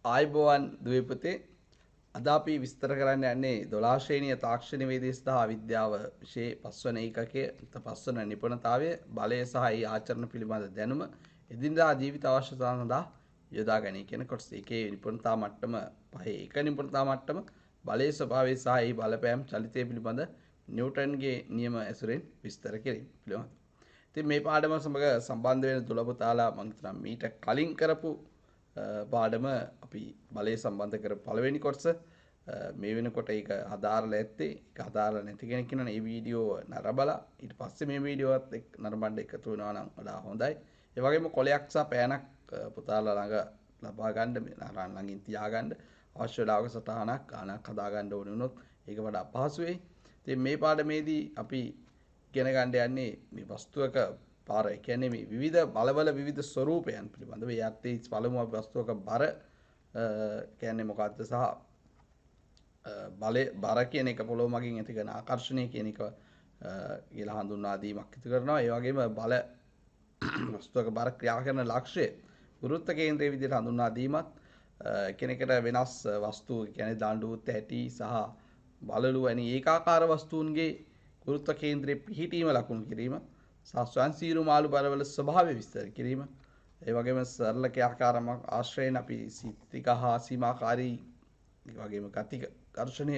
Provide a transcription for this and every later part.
ආයිබෝවන් දුවේ පුතේ අද අපි විස්තර කරන්න යන්නේ 12 ශ්‍රේණිය තාක්ෂණ වේදේ සහ විද්‍යාව විෂයේ 5 වන ඒකකයේ 5 වන නිපුණතාවය බලය සහ ඒ ආචරණ පිළිබඳ දැනුම එදිනදා ජීවිත අවශ්‍යතා සඳහා යොදා ගැනීම කියන කොටස. ඒකේ නිපුණතා මට්ටම පහේ එක නිපුණතා මට්ටම බලයේ ස්වභාවය සහ ඒ බලපෑම් චලිතය පිළිබඳ නිව්ටන්ගේ නියම ඇසුරෙන් විස්තර කිරීම පිළිබඳ. ඉතින් මේ පාඩම සමග සම්බන්ධ වෙන දුල පුතාලා මම හිතනවා මීට කලින් කරපු පාඩම අපි බලය සම්බන්ධ කර පළවෙනි කොටස මේ වෙනකොට ඒක අදාරලා ඇත්තේ ඒක අදාරලා නැති කෙනෙක් ඉන්නවනේ මේ වීඩියෝ නරඹලා ඊට පස්සේ මේ වීඩියෝවත් එක්ක නරඹන්න එකතු වෙනවා නම් වඩා හොඳයි. ඒ වගේම කොලයක් සහ පෑනක් පුතාලා ළඟ ලබා ගන්න ළඟින් තියාගන්න අවශ්‍ය වෙලාවක සටහනක් ගානක් හදා ගන්න ඕන වුණොත් ඒක වඩා පහසු වෙයි. ඉතින් මේ පාඩමේදී අපි ඉගෙන ගන්න යන්නේ මේ වස්තුවක පාර ඒ කියන්නේ මේ විවිධ බලවල විවිධ ස්වරූපයන් පිළිබඳව ඒ අර්ථයේ පළමුව අපි වස්තුවක බර කියන්නේ මොකක්ද සහ බර කියන එක පොළොව මගින් ඇති කරන ආකර්ෂණය කියන එක කියලා හඳුන්වා දීමක් ඉදිරි කරනවා. ඒ වගේම බල වස්තුවක බර ක්‍රියා කරන ලක්ෂ්‍ය ගුරුත්ව කේන්ද්‍රයේ විදිහට හඳුන්වා දීමත් කෙනෙකුට වෙනස් වස්තු කියන්නේ දඬු තැටි සහ බලලු වැනි ඒකාකාර වස්තුන්ගේ ගුරුත්ව කේන්ද්‍රයේ පිහිටීම ලකුණු කිරීම සස්වං සීරු මාළු බලවල ස්වභාවය විස්තර කිරීම ඒ වගේම සරල ක්‍රියාකාරම ආශ්‍රයෙන් අපි සිත්තික හා සීමාකාරී ඒ වගේම ගතික ඝර්ෂණය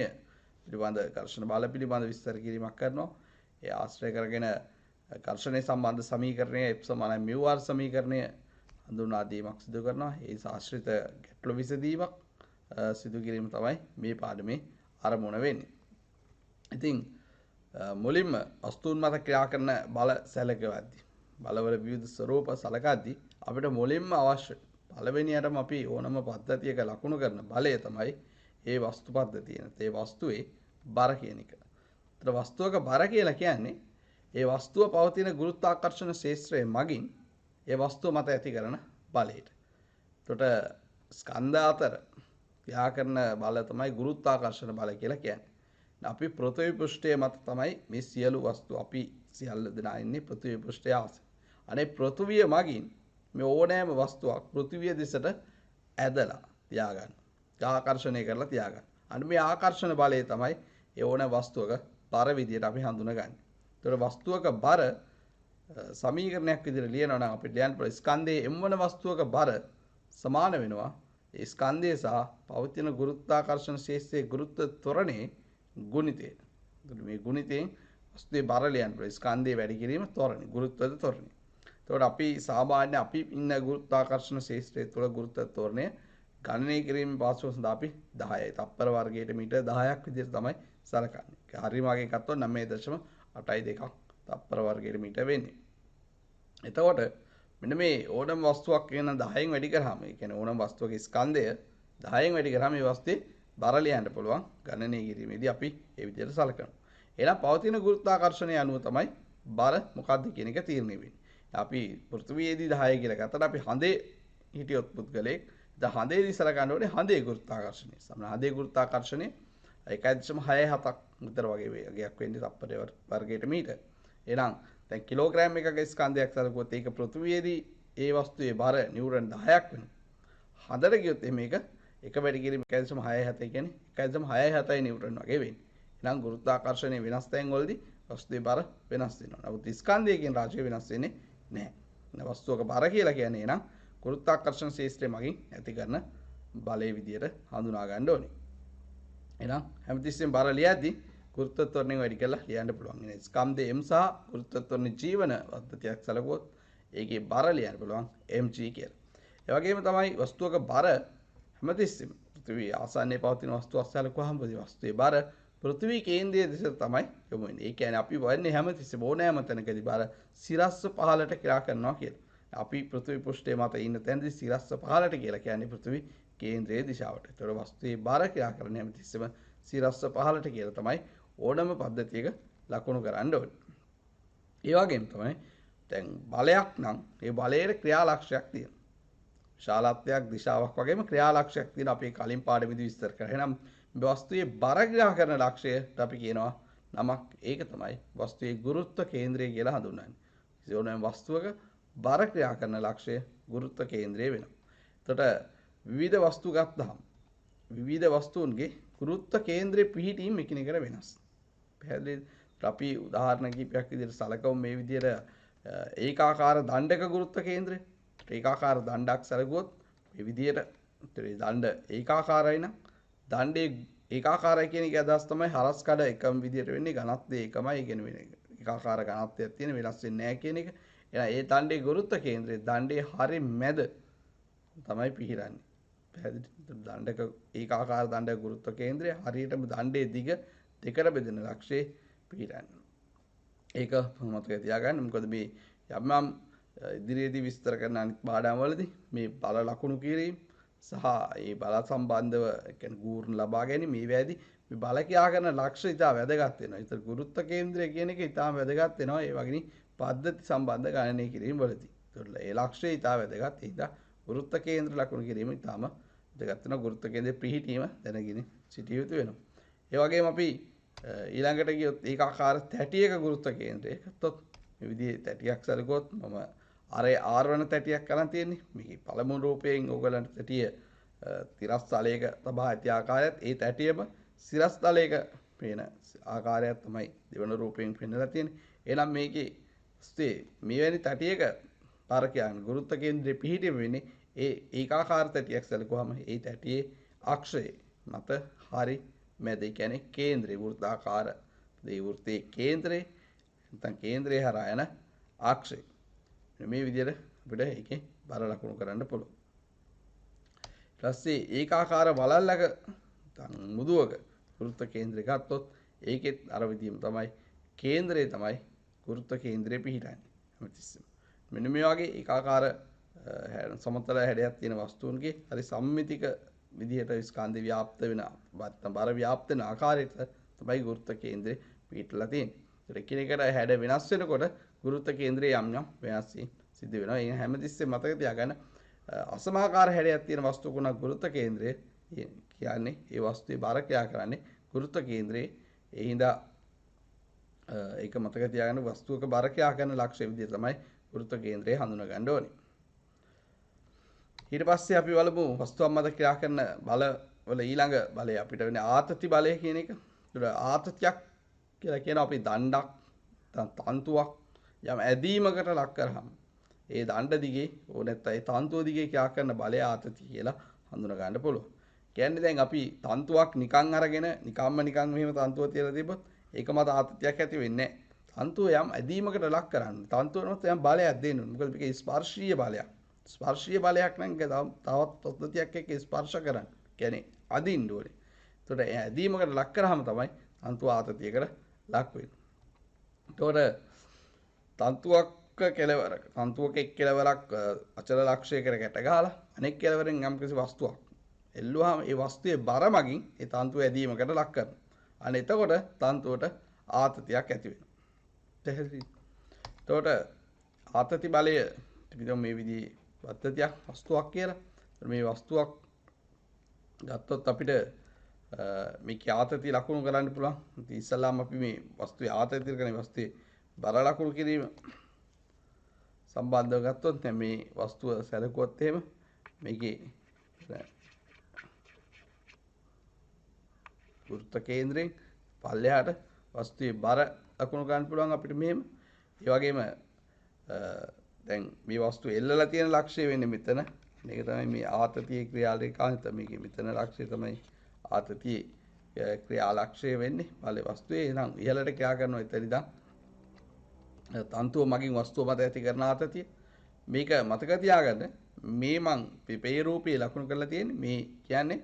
පිළිබඳ ඝර්ෂණ බල පිළිබඳ විස්තර කිරීමක් කරනවා. ඒ ආශ්‍රය කරගෙන ඝර්ෂණය සම්බන්ධ සමීකරණය F = μr සමීකරණය හඳුන්වා දීමක් සිදු කරනවා. ඒ ආශ්‍රිත ගැටළු විසඳීමක් සිදු කිරීම තමයි මේ පාඩමේ ආරමුණ වෙන්නේ. ඉතින් මුලින්ම වස්තුන් මත ක්‍රියා කරන බල සැලකවද්දී බලවල විවිධ ස්වරූප සලකද්දී අපිට මුලින්ම අවශ්‍ය පළවෙනියටම අපි ඕනම පද්ධතියක ලකුණු කරන බලය තමයි ඒ වස්තු පද්ධතිය. ඒ වස්තුවේ බර කියන එක. ඒතර වස්තුවක බර කියලා කියන්නේ ඒ වස්තුව පවතින ගුරුත්වාකර්ෂණ ශේෂ්ත්‍රයේ මගින් ඒ වස්තුව මත ඇති කරන බලයට. එතකොට ස්කන්ධ අතර ක්‍රියා කරන බල තමයි ගුරුත්වාකර්ෂණ බල කියලා කියන්නේ. අපි පෘථිවි පෘෂ්ඨය මත තමයි මේ සියලු වස්තු අපි සියල්ල දෙනා ඉන්නේ පෘථිවි පෘෂ්ඨය ආසන්න. අනේ පෘථිවිය මගින් මේ ඕනෑම වස්තුවක් පෘථිවිය දෙසට ඇදලා තියාගන්න. ආකර්ෂණය කරලා තියාගන්න. අන්න මේ ආකර්ෂණ බලය තමයි ඒ ඕන වස්තුවක බර විදියට අපි හඳුනගන්නේ. ඒතර වස්තුවක බර සමීකරණයක් විදිහට ලියනවා නම් අපිට ලියන්න පුළුවන් ස්කන්ධයේ m වන වස්තුවක බර සමාන වෙනවා ඒ ස්කන්ධය සහ පවතින ගුරුත්වාකර්ෂණ ශේෂ්ත්‍රයේ ගුරුත්ව ත්වරණේ ගුණිතය. එතකොට මේ ගුණිතයෙන් වස්තුවේ බර ලියන්න පුළුවන් ස්කන්ධයේ වැඩි කිරීම ත්වරණය ගුරුත්වද ත්වරණය. එතකොට අපි සාමාන්‍ය අපි ඉන්න ගුරුත්වාකර්ෂණ ශේෂ්ත්‍රය තුළ ගුරුත්ව ත්වරණය ගණනය කිරීමේ පාස්කල් සඳහා අපි 10යි තප්පර වර්ගයට මීටර් 10ක් විදිහට තමයි සලකන්නේ. හරිම වගේ ගත්තොත් 9.82ක් තප්පර වර්ගයට මීටර් වෙන්නේ. එතකොට මෙන්න මේ ඕනම වස්තුවක් කියන 10න් වැඩි කරාම ඒ කියන්නේ ඕනම වස්තුවක ස්කන්ධය 10න් වැඩි කරාම මේ වස්තුවේ බර ලියන්න පුළුවන් ගණනය කිරීමේදී අපි ඒ විදිහට සලකනවා. එහෙනම් පවතින ගුරුත්වාකර්ෂණය අනුව තමයි බර මොකක්ද කියන එක තීරණය වෙන්නේ. අපි පෘථිවියේදී 10 කියලා ගත්තට අපි හඳේ හිටියොත් පුද්ගලයෙක් දැන් හඳේදී සලකන්න ඕනේ හඳේ ගුරුත්වාකර්ෂණය. සමහර හඳේ ගුරුත්වාකර්ෂණය 1.67ක් විතර වගේ වේගයක් වෙන්නේ තප්පර වර්ගයට මීටර. එහෙනම් දැන් කිලෝග්‍රෑම් එකක ස්කන්ධයක් සලකුවොත් ඒක පෘථිවියේදී ඒ වස්තුවේ බර නිව්ටන් 10ක් වෙනවා. හඳට ගියොත් මේක එක වැඩි කිරීම 1.67 කියන්නේ 1.67 නිව්ටන් වගේ වෙන්නේ. එහෙනම් ගුරුත්වාකර්ෂණයේ වෙනස් තැන් වලදී වස්තුවේ බර වෙනස් වෙනවා. නමුත් ස්කන්ධයේ කියන රාශිය වෙනස් වෙන්නේ නැහැ. වස්තුවක බර කියලා කියන්නේ එහෙනම් ගුරුත්වාකර්ෂණ ශේෂ්ත්‍රය මගින් ඇති කරන බලයේ විදියට හඳුනා ගන්න ඕනේ. එහෙනම් හැමතිස්සෙම බර ලියද්දී ගුරුත්ව ත්වරණය වැඩි කරලා ලියන්න පුළුවන්. එහෙනම් ස්කන්ධයේ m සහ ගුරුත්ව ත්වරණ ජීවන පද්ධතියක් සැලකුවොත් ඒකේ බර ලියන්න පුළුවන් mg කියලා. ඒ වගේම තමයි වස්තුවක බර හැමතිස්සෙම පෘථිවිය ආසන්නයේ පවතින වස්තුවක් සැලකුවාම වස්තුවේ බර පෘථිවි කේන්ද්‍රයේ දෙසට තමයි යොමු වෙන්නේ. ඒ කියන්නේ අපි වන්නේ හැමතිස්සෙම ඕනෑම තැනකදී බර සිරස්ස පහළට ක්‍රියා කරනවා කියලා. අපි පෘථිවි පෘෂ්ඨයේ මත ඉන්න තැනදී සිරස්ස පහළට කියලා කියන්නේ පෘථිවි කේන්ද්‍රයේ දිශාවට. ඒතකොට වස්තුවේ බර ක්‍රියා කරන හැමතිස්සෙම සිරස්ස පහළට කියලා තමයි ඕනම පද්ධතියක ලකුණු කරන්න ඕනේ. ඒ වගේම තමයි දැන් බලයක් නම් ඒ බලයේ ක්‍රියාලක්ෂයක් තියෙනවා. ශාලාත්වයක් දිශාවක් වගේම ක්‍රියාලක්ෂයක් තියෙන අපේ කලින් පාඩමේදී විස්තර කරා. එහෙනම් මේ වස්තුවේ බර ක්‍රියා කරන ලක්ෂයට අපි කියනවා නමක්. ඒක තමයි වස්තුවේ ගුරුත්ව කේන්ද්‍රය කියලා හඳුන්වන්නේ. ඕනෑම වස්තුවක බර ක්‍රියා කරන ලක්ෂය ගුරුත්ව කේන්ද්‍රය වෙනවා. එතකොට විවිධ වස්තු ගත්තාම විවිධ වස්තුන්ගේ ගුරුත්ව කේන්ද්‍රයේ පිහිටීම එකිනෙකට වෙනස්. පැහැදිලිද? අපි උදාහරණ කිහිපයක් විදිහට සලකමු මේ විදිහට ඒකාකාර දණ්ඩක ගුරුත්ව කේන්ද්‍රය. ඒකාකාර දණ්ඩක් සැලකුවොත් මේ විදිහට දණ්ඩ ඒකාකාරයි නම් දණ්ඩේ ඒකාකාරයි කියන එක අදහස් තමයි හරස් කඩ එකම විදිහට වෙන්නේ ඝනත්වය එකමයි කියන වෙන එක. ඒකාකාර ඝනත්වයක් තියෙන වෙනස් වෙන්නේ නැහැ කියන එක. එහෙනම් ඒ දණ්ඩේ ගුරුත්ව කේන්ද්‍රය දණ්ඩේ හරි මැද තමයි පිහිරන්නේ. පැහැදිලිද? දණ්ඩක ඒකාකාර දණ්ඩක ගුරුත්ව කේන්ද්‍රය හරියටම දණ්ඩේ දිග දෙකට බෙදෙන ලක්ෂයේ පිහිරන්නේ. ඒක මතක තියාගන්න. මොකද මේ යම් ඉදිරියේදී විස්තර කරන අනිත් පාඩම්වලදී මේ බල ලකුණු කිරීම සහ ඒ බල සම්බන්ධව කියන්නේ ගූර්ණ ලබා ගැනීම මේ වේදී මේ බල කියා කරන ලක්ෂ්‍ය ඉතා වැදගත් වෙනවා. ඒතර ගුරුත්ව කේන්ද්‍රය කියන එක ඉතාම වැදගත් වෙනවා. ඒ වගේ පද්ධති සම්බන්ධ ගණනය කිරීම වලදී. ඒතර ඒ ලක්ෂ්‍ය ඉතා වැදගත්. ඒ හින්දා ගුරුත්ව කේන්ද්‍ර ලකුණු කිරීම ඉතාම වැදගත් වෙනවා. ගුරුත්ව කේන්ද්‍රයේ පිහිටීම දැනගෙන සිටිය යුතු වෙනවා. ඒ වගේම අපි ඊළඟට ගියොත් ඒකාකාර තැටියක ගුරුත්ව කේන්ද්‍රය ගත්තොත් මේ විදිහේ තැටියක් සැලකුවොත් මම R වන තැටියක් කරන් තියෙන්නේ. මේකේ පළමු රූපයෙන් ඕගලන්ට තැටිය තිරස් තලයක තබා ඇති ආකාරයත් ඒ තැටියම සිරස් තලයක පේන ආකාරයක් තමයි දෙවන රූපයෙන් පෙන්වලා තියෙන්නේ. එහෙනම් මේකේ මෙවැනි තැටියක පාරකයන් ගුරුත්ව කේන්ද්‍රයේ පිහිටීම වෙන්නේ ඒ ඒකාකාර තැටියක් සැලකුවාම ඒ තැටියේ අක්ෂය මත හරි මැද කියන්නේ කේන්ද්‍රය වෘත්තාකාර දේ වෘත්තයේ කේන්ද්‍රේ නැත්නම් කේන්ද්‍රය හරහා යන අක්ෂය. මේ විදිහට අපිට ඒකේ බර ලකුණු කරන්න පුළුවන්. ඊට පස්සේ ඒකාකාර වලල්ලක මුදුවක ගුරුත්ව කේන්ද්‍රය ගත්තොත් ඒකෙත් අර විදිහම තමයි කේන්ද්‍රය තමයි ගුරුත්ව කේන්ද්‍රයේ පිහිටන්නේ හැමතිස්සෙම. මෙන්න මේ වගේ ඒකාකාර සමතල හැඩයක් තියෙන වස්තුන්ගේ හරි සම්මිතික විදිහට ස්කන්ධ ව්‍යාප්ත වෙන බර ව්‍යාප්ත වෙන ආකාරයට තමයි ගුරුත්ව කේන්ද්‍රය පිහිටලා තියෙන්නේ. ඒතර එකිනෙකට හැඩ වෙනස් වෙනකොට ගුරුත්ව කේන්ද්‍රයේ යම් යම් වෙනස් වීම් සිද්ධ වෙනවා. ඒ හැමතිස්සෙම මතක තියාගන්න අසමාකාර හැඩයක් තියෙන වස්තුකුණක් ගුරුත්ව කේන්ද්‍රය කියන්නේ ඒ වස්තුවේ බර ක්‍රියා කරන්නේ ගුරුත්ව කේන්ද්‍රයේ. ඒ හින්දා ඒක මතක තියාගන්න වස්තුවක බර ක්‍රියා කරන ලක්ෂ්‍ය විදිහට තමයි ගුරුත්ව කේන්ද්‍රය හඳුනා ගන්න ඕනේ. ඊට පස්සේ අපි බලමු වස්තුවක් මත ක්‍රියා කරන බල වල ඊළඟ බලය අපිට වෙන්නේ ආතති බලය කියන එක. ඒතර ආතතියක් කියලා කියන අපි දණ්ඩක් තන්තුවක් යම් ඇදීමකට ලක් කරාම ඒ දණ්ඩ දිගේ ඕ නැත්නම් ඒ තන්තුව දිගේ ක්‍රියා කරන බලය ආතති කියලා හඳුනා ගන්න පුළුවන්. කියන්නේ දැන් අපි තන්තුවක් නිකන් අරගෙන නිකම්ම නිකන් මෙහෙම තන්තුව තියලා තිබ්බොත් ඒක මත ආතතියක් ඇති වෙන්නේ නැහැ. තන්තුව යම් ඇදීමකට ලක් කරන්න. තන්තුවනොත් යම් බලයක් දෙන්න ඕනේ. මොකද මේක ස්පර්ශීය බලයක්. ස්පර්ශීය බලයක් නම් තවත් පද්ධතියක් එක්ක ස්පර්ශ කරන්න. කියන්නේ අදින්න ඕනේ. ඒතකොට ඇදීමකට ලක් කරාම තමයි තන්තුව ආතතියකට ලක් වෙන්නේ. ඒතකොට තන්තුවක කෙලවරක තන්තුවක එක් කෙලවරක් අචල ලක්ෂයකට ගැට ගහලා අනෙක් කෙලවරෙන් යම් කිසි වස්තුවක් එල්ලුවාම ඒ වස්තුවේ බර මගින් ඒ තන්තුව ඇදීමකට ලක් කරනවා. අන්න එතකොට තන්තුවට ආතතියක් ඇති වෙනවා. පැහැදිලිද? එතකොට ආතති බලය පිටු මේ විදිහේ පද්ධතියක් වස්තුවක් කියලා. මේ වස්තුවක් ගත්තොත් අපිට මේකේ ආතති ලකුණු කරන්න පුළුවන්. ඉතින් ඉස්සල්ලාම අපි මේ වස්තුවේ ආතති කරන වස්තුවේ බර ලකුණු කිරීම සම්බන්ධව ගත්තොත් දැන් මේ වස්තුව සැලකුවොත් එහෙම මේකේ ගුරුත්ව කේන්ද්‍රයෙන් පල්ලෙහාට වස්තුවේ බර ලකුණු ගන්න පුළුවන් අපිට මෙහෙම. ඒ වගේම දැන් මේ වස්තුව එල්ලලා තියෙන ලක්ෂ්‍ය වෙන්නේ මෙතන. මේක තමයි මේ ආතතියේ ක්‍රියාරේඛාව. මේකේ මෙතන ලක්ෂ්‍ය තමයි ආතතියේ ක්‍රියා ලක්ෂ්‍ය වෙන්නේ. බලේ වස්තුවේ එහෙනම් ඉහළට ක්‍රියා කරනවා එතන ඉඳන් තන්තුව මගින් වස්තුව මත ඇති කරන ආතතිය. මේක මතක තියාගන්න මේ මං පේ රූපේ ලකුණු කරලා තියෙන්නේ මේ කියන්නේ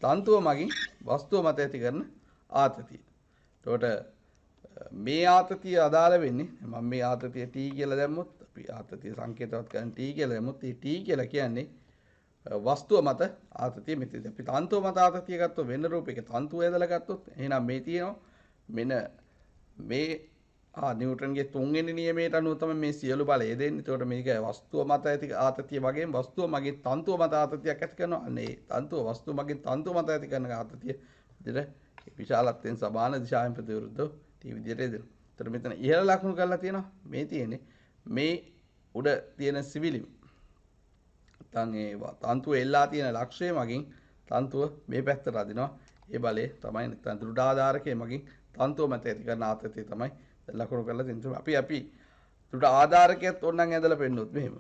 තන්තුව මගින් වස්තුව මත ඇති කරන ආතතිය. එතකොට මේ ආතතිය අදාළ වෙන්නේ මම මේ ආතතිය T කියලා දැම්මොත් අපි ආතතිය සංකේතවත් කරන T කියලා දැම්මොත් මේ T කියලා කියන්නේ වස්තුව මත ආතතිය මෙතනදී අපි තන්තුව මත ආතතිය ගත්තොත් වෙන රූපයක තන්තුව ඇදලා ගත්තොත් එහෙනම් මේ තියෙනවා මෙන්න මේ නිව්ටන්ගේ තුන්වෙනි නියමයට අනුව තමයි මේ සියලු බලය දෙන්නේ. ඒතකොට මේක වස්තුව මත ඇති ආතතිය වගේම වස්තුව මගින් තන්තුව මත ආතතියක් ඇති කරනවා. අනේ තන්තුව වස්තුව මගින් තන්තුව මත ඇති කරන ආතතිය විදිහට විශාලත්වයෙන් සමාන දිශාවෙන් ප්‍රතිවිරුද්ධව මේ විදිහට දෙනවා. ඒතර මෙතන ඉහළ ලකුණු කරලා තියෙනවා. මේ තියෙන්නේ මේ උඩ තියෙන සිවිලිම නැත්නම් ඒ තන්තුව එල්ලා තියෙන ලක්ෂය මගින් තන්තුව මේ පැත්තට අදිනවා. ඒ බලය තමයි නැත්නම් දෘಢාධාරකයේ මගින් තන්තුව මත ඇති කරන ආතතිය තමයි ලකුණු කරලා තියෙන්නේ. අපි දෘಢ ආධාරකයත් ඕනනම් ඇදලා පෙන්නොත් මෙහෙම.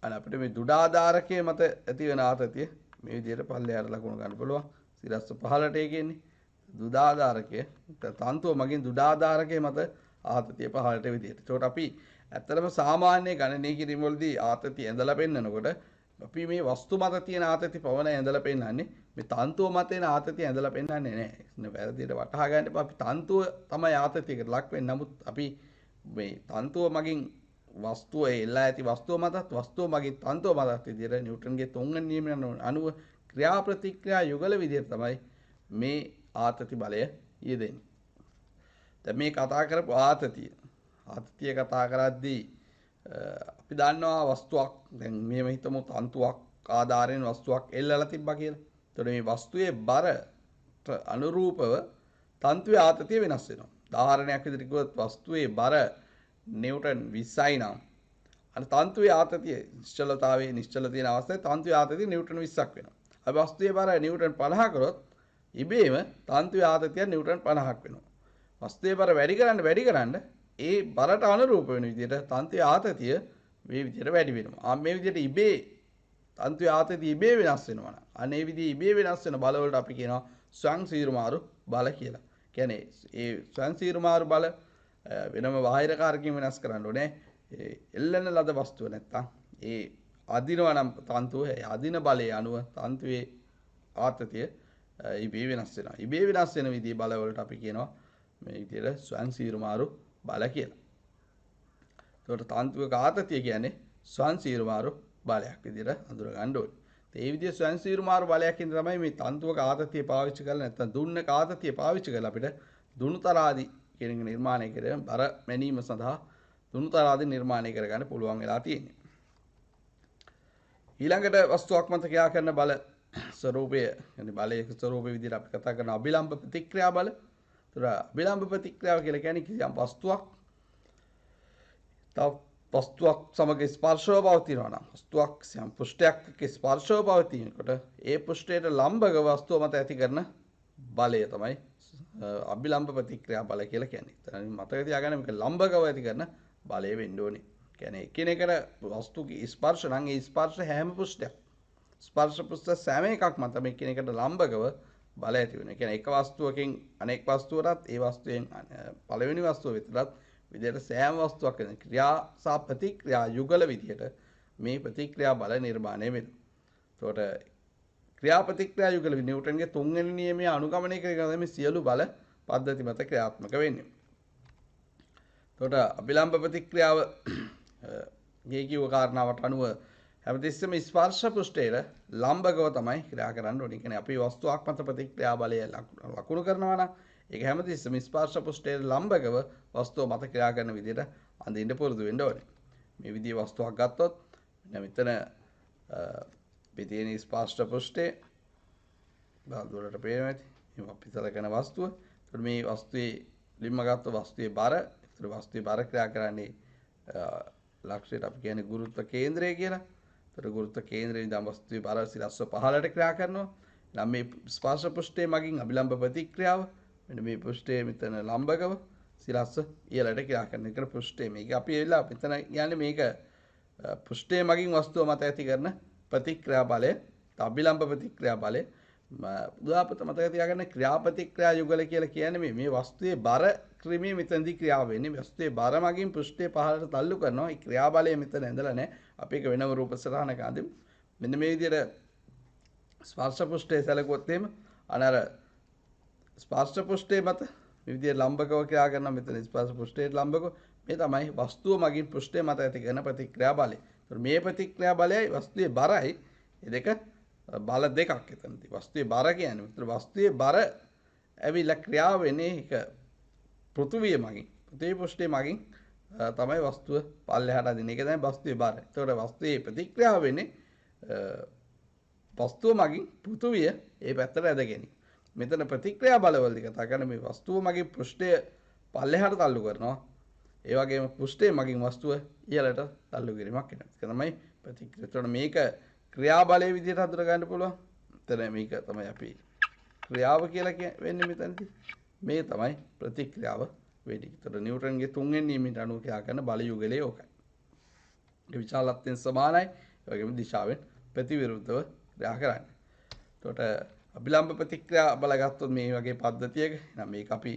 අන්න අපිට මේ දෘಢාධාරකයේ මත ඇති වෙන ආතතිය මේ විදිහට පල්ලෙහාට ලකුණු ගන්න පුළුවන්. සිරස්ස පහළට ඒකෙන්නේ දෘಢාධාරකය තන්තුව මගින් දෘಢාධාරකයේ මත ආතතිය පහළට විදිහට. ඒකට අපි ඇත්තටම සාමාන්‍ය ගණනය කිරීම වලදී ආතතිය ඇඳලා පෙන්නනකොට අපි මේ වස්තු මත තියෙන ආතති පවණ ඇඳලා පෙන්නන්නේ මේ තන්තුව මත එන ආතතිය ඇඳලා පෙන්නන්නේ නැහැ. ඉතින් වැරදියට වටහා ගන්න එපා. අපි තන්තුව තමයි ආතතියකට ලක් වෙන්නේ. නමුත් අපි මේ තන්තුව මගින් වස්තුව එල්ලා ඇති වස්තුව මතත් වස්තුව මගින් තන්තුව මතත් විදිහට නිව්ටන්ගේ තුන්වෙනි නියමය අනුව ක්‍රියා ප්‍රතික්‍රියා යුගල විදිහට තමයි මේ ආතති බලය යෙදෙන්නේ. දැන් මේ කතා කරපු ආතතිය කතා කරද්දී අපි දන්නවා වස්තුවක් දැන් මෙහෙම හිතමු තන්තුවක් ආධාරයෙන් වස්තුවක් එල්ලලා තිබ්බා කියලා. එතකොට මේ වස්තුවේ බරට අනුරූපව තන්තුවේ ආතතිය වෙනස් වෙනවා. උදාහරණයක් විදිහට කිව්වොත් වස්තුවේ බර නිව්ටන් 20යි නම් අර තන්තුවේ ආතතිය නිශ්චල තියෙන අවස්ථාවේ තන්තුවේ ආතතිය නිව්ටන් 20ක් වෙනවා. අපි වස්තුවේ බර නිව්ටන් 50 කරොත් ඉබේම තන්තුවේ ආතතිය නිව්ටන් 50ක් වෙනවා. වස්තුවේ බර වැඩි කරන්න ඒ බරට අනුරූප වෙන විදිහට තන්තුවේ ආතතිය මේ විදිහට වැඩි වෙනවා. මේ විදිහට ඉබේ තන්තුවේ ආතතිය ඉබේ වෙනස් වෙනවා. අනේ විදිහේ ඉබේ වෙනස් වෙන බල වලට අපි කියනවා ස්වයං සීරුමාරු බල කියලා. කියන්නේ ඒ ස්වයං සීරුමාරු බල වෙනම බාහිර කාරකකින් වෙනස් කරන්න ඕනේ. එල්ලන ලද වස්තුව නැත්තම් ඒ අදිනවා නම් තන්තුව අදින බලයේ අනුව තන්තුවේ ආතතිය ඉබේ වෙනස් වෙනවා. ඉබේ වෙනස් වෙන විදිහේ බල වලට අපි කියනවා මේ විදිහට ස්වයං සීරුමාරු බල කියලා. ඒකට තන්තුවක ආතතිය කියන්නේ ස්වයං සීරුමාරු බලයක් විදිහට හඳුනා ගන්න ඕනේ. ඒ විදිහේ ස්වයං සීරුමාරු බලයක් ඉදන් තමයි මේ තන්තුවක ආතතිය පාවිච්චි කරලා නැත්නම් දුන්නක ආතතිය පාවිච්චි කරලා අපිට දුනුතරාදී කියන එක නිර්මාණය කරගෙන බර මැනීම සඳහා දුනුතරාදී නිර්මාණය කරගන්න පුළුවන් වෙලා තියෙන්නේ. ඊළඟට වස්තුවක් මත ක්‍රියා කරන බල ස්වરૂපය يعني බලයේ ස්වરૂපය විදිහට අපි කතා කරන අභිලම්බ ප්‍රතික්‍රියා බල. ඒතර අභිලම්බ ප්‍රතික්‍රියාව කියලා කියන්නේ කිසියම් වස්තුවක් තව වස්තුවක් සමග ස්පර්ශව පවතිනවා නම් වස්තුවක් සියම් පෘෂ්ඨයක් එක්ක ස්පර්ශව පවතිනකොට ඒ පෘෂ්ඨයට ලම්බක වස්තුව මත ඇති කරන බලය තමයි අභිලම්බ ප්‍රතික්‍රියා බල කියලා කියන්නේ. එතන මතක තියාගන්න මේක ලම්බකව ඇති කරන බලය වෙන්න ඕනේ. කියන්නේ එකිනෙකට වස්තුක ස්පර්ශ නම් ඒ ස්පර්ශ හැම පෘෂ්ඨයක් ස්පර්ශ පෘෂ්ඨ සෑම එකක් මත මේ එකිනෙකට ලම්බකව බල ඇති වෙනවා. කියන්නේ එක වස්තුවකින් අනෙක් වස්තුවටත් ඒ වස්තුවෙන් පළවෙනි වස්තුව විතරත් විදිහට සෑම වස්තුවක් වෙන ක්‍රියා සහ ප්‍රතික්‍රියා යුගල විදිහට මේ ප්‍රතික්‍රියා බල නිර්මාණය වෙනවා. ඒකට ක්‍රියා ප්‍රතික්‍රියා යුගල නිව්ටන්ගේ තුන්වෙනි නියමය අනුගමනය කරගෙන මේ සියලු බල පද්ධති මත ක්‍රියාත්මක වෙන්නේ. ඒකට අභිලම්බ ප්‍රතික්‍රියාව මේ කිව්ව කාරණාවට අනුව හැමතිස්සෙම ස්පර්ශ පෘෂ්ඨයේ ලම්බකව තමයි ක්‍රියා කරන්න ඕනේ. කියන්නේ අපි වස්තුවක් මත ප්‍රතික්‍රියා බලය ලකුණු කරනවා නම් ඒක හැමතිස්සෙම ස්පර්ශ පෘෂ්ඨයේ ලම්බකව වස්තුව මත ක්‍රියා කරන විදිහට අඳින්න පුරුදු වෙන්න ඕනේ. මේ විදිහේ වස්තුවක් ගත්තොත් මෙතන මේ තියෙන ස්පර්ශ පෘෂ්ඨයේ බාහිරට පේනවා ඇති. මේ අපි සලකන වස්තුව. ඒත් මේ වස්තුවේ ලිම්ම ගත්ත වස්තුවේ බර, ඒතර වස්තුවේ බර ක්‍රියා කරන්නේ ලක්ෂයට අපි කියන්නේ ගුරුත්ව කේන්ද්‍රය කියලා. ඒතර ගුරුත්ව කේන්ද්‍රයේ ඉඳන් වස්තුවේ බර සිරස්ව පහළට ක්‍රියා කරනවා. නම් මේ ස්පර්ශ පෘෂ්ඨයේ මගින් අභිලම්බ ප්‍රතික්‍රියාව මෙන්න මේ පෘෂ්ඨයේ මෙතන ලම්බකව සිරස්ව ඉහළට ක්‍රියා කරන එක පෘෂ්ඨයේ මේක අපි එලා මෙතන කියන්නේ මේක පෘෂ්ඨයේ මගින් වස්තුව මත ඇති කරන ප්‍රතික්‍රියා බලය අභිලම්බ ප්‍රතික්‍රියා බලය උදාපත මතක තියාගන්න ක්‍රියා ප්‍රතික්‍රියා යුගල කියලා කියන්නේ මේ වස්තුවේ බර ක්‍රමයේ මෙතනදී ක්‍රියාව වෙන්නේ වස්තුවේ බර මගින් පෘෂ්ඨයේ පහළට තල්ලු කරනවා ඒ ක්‍රියා බලය මෙතන ඇඳලා නැහැ අපි ඒක වෙනම රූප සටහනක අඳිමු මෙන්න මේ විදිහට ස්පර්ශ පෘෂ්ඨයේ සැලකුවොත් එහෙම අනර ස්පර්ශ පෘෂ්ඨයේ මත මේ විදිහට ලම්බකව ක්‍රියා කරනවා මෙතන ස්පර්ශ පෘෂ්ඨයේ ලම්බකව මේ තමයි වස්තුව මගින් පෘෂ්ඨයේ මත ඇති කරන ප්‍රතික්‍රියා බලය. ඒතර මේ ප්‍රතික්‍රියා බලයයි වස්තුවේ බරයි මේ දෙක බල දෙකක් එතනදී. වස්තුවේ බර කියන්නේ මෙතන වස්තුවේ බර ඇවිල්ලා ක්‍රියාව වෙන්නේ ඒක පෘථුවිය මගින්. පෘථිවි පෘෂ්ඨයේ මගින් තමයි වස්තුව පල්ලෙහාට අදින. ඒක තමයි වස්තුවේ බර. ඒතකොට වස්තුවේ ප්‍රතික්‍රියාව වෙන්නේ වස්තුව මගින් පෘථුවිය ඒ පැත්තට ඇද ගැනීම. මෙතන ප්‍රතික්‍රියා බලවලදී කතා කරන මේ වස්තුව මගින් පෘෂ්ඨය පල්ලෙහාට තල්ලු කරනවා. ඒ වගේම පෘෂ්ඨය මගින් වස්තුව ඉහළට තල්ලු කිරීමක් වෙනවා. ඒක තමයි ප්‍රතික්‍රියා. එතකොට මේක ක්‍රියාබලයේ විදිහට හඳුනා ගන්න පුළුවන්. එතන මේක තමයි අපි ක්‍රියාව කියලා වෙන්නේ මෙතනදී. මේ තමයි ප්‍රතික්‍රියාව වෙන්නේ. එතකොට නිව්ටන්ගේ තුන්වෙනි නියමයට අනුව ක්‍රියා කරන බල යුගලය ඕකයි. ඒ විශාලත්වයෙන් සමානයි. ඒ වගේම දිශාවෙන් ප්‍රතිවිරුද්ධව ක්‍රියා කරන්නේ. එතකොට අභිලම්බ ප්‍රතික්‍රියා බල ගත්තොත් මේ වගේ පද්ධතියක නම් මේක අපි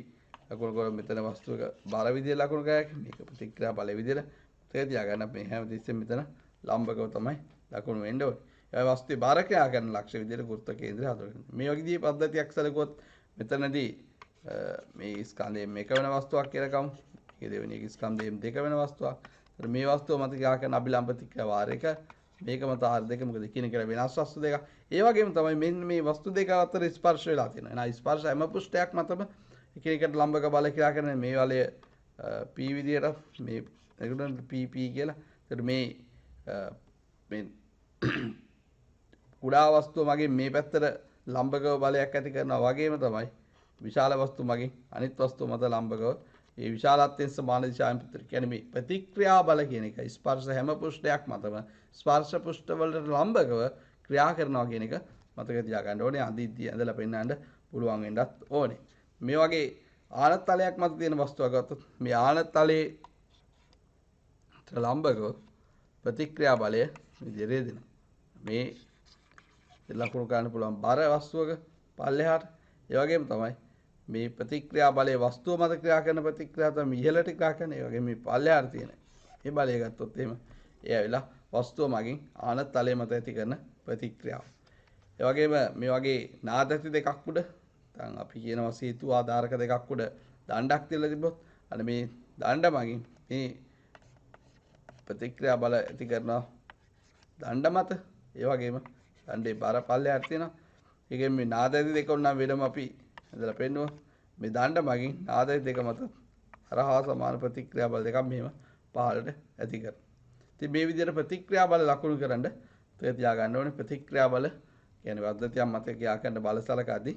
ලකුණු කරමු මෙතන වස්තුවක බල විදියට ලකුණු කරා මේක ප්‍රතික්‍රියා බල විදියට තේ තියාගන්න මේ හැම තිස්සෙම මෙතන ලම්බකව තමයි ලකුණු වෙන්න ඕනේ. ඒ වස්තුවේ බාර ක්‍රියා කරන ලක්ෂ්‍ය විදියට ගුරුත්ව කේන්ද්‍රය හඳුනගන්න. මේ වගේ පද්ධතියක් සැලකුවොත් මෙතනදී මේ ස්කන්ධයෙන් මේක වෙන වස්තුවක් කියලා ගමු. මේ දෙවෙනි එක ස්කන්ධයෙන් දෙක වෙන වස්තුවක්. ඒතර මේ වස්තුව මත ක්‍රියා කරන අභිලම්බ ප්‍රතික්‍රියා වාරයක මේක මත ආර දෙක මොකද එකිනෙක වෙනස් වස්තු දෙක. ඒ වගේම තමයි මෙන්න මේ වස්තු දෙක අතර ස්පර්ශ වෙලා තියෙනවා. එහෙනම් ස්පර්ශ හැම පෘෂ්ඨයක් මතම එකිනෙකට ලම්බක බල ක්‍රියා කරන මේ වලය P විදියට මේ ඒකට PP කියලා. ඒතර මේ කුඩා වස්තුව මගින් මේ පැත්තට ලම්බකව බලයක් ඇති කරනවා වගේම තමයි විශාල වස්තු මගින් අනිත් වස්තුව මත ලම්බකව ඒ විශාලත්වයෙන් සමාන දිශාවෙන් කියන්නේ මේ ප්‍රතික්‍රියා බල කියන එක ස්පර්ශ හැම පෘෂ්ඨයක් මතම ස්පර්ශ පෘෂ්ඨ වලට ලම්බකව ක්‍රියා කරනවා කියන එක මතක තියාගන්න ඕනේ. අඳිද්දී ඇඳලා පෙන්නන්න පුළුවන් වෙන්නත් ඕනේ. මේ වගේ ආනත් තලයක් මත තියෙන වස්තුවක් ගත්තොත් මේ ආනත් තලයේ ලම්බකව ප්‍රතික්‍රියා බලය විදිහට දෙනවා. මේ ලකුණු ගන්න පුළුවන් බර වස්තුවක පල්ලෙහාට. ඒ වගේම තමයි මේ ප්‍රතික්‍රියා බලයේ වස්තුව මත ක්‍රියා කරන ප්‍රතික්‍රියාව තමයි ඉහළට ක්‍රියා කරන. ඒ වගේම මේ පල්ලෙහාට තියෙන මේ බලය ගත්තොත් එහෙම ඒ ඇවිල්ලා වස්තුව මගින් ආනත් තලයේ මත ඇති කරන ප්‍රතික්‍රියාව. ඒ වගේම මේ වගේ නාද ඇති දෙකක් උඩ දැන් අපි කියනවා සේතු ආධාරක දෙකක් උඩ දණ්ඩක් තියලා තිබ්බොත් අන්න මේ දණ්ඩ මගින් මේ ප්‍රතික්‍රියා බල ඇති කරනවා දණ්ඩ මත. ඒ වගේම දණ්ඩේ බර පල්ලෙහාට තියෙනවා. ඒකෙන් මේ නාද ඇති දෙක උන්නම් වෙනම අපි හදලා පෙන්නුවා. මේ දණ්ඩ මගින් නාද ඇති දෙක මත හරහා සමාන ප්‍රතික්‍රියා බල දෙකක් මෙහෙම පහළට ඇති කරනවා. ඉතින් මේ විදිහට ප්‍රතික්‍රියා බල ලකුණු කරන්න තේ තියා ගන්න ඕනේ. ප්‍රතික්‍රියා බල කියන්නේ පද්ධතියක් මත ක්‍රියා කරන බල සලකද්දී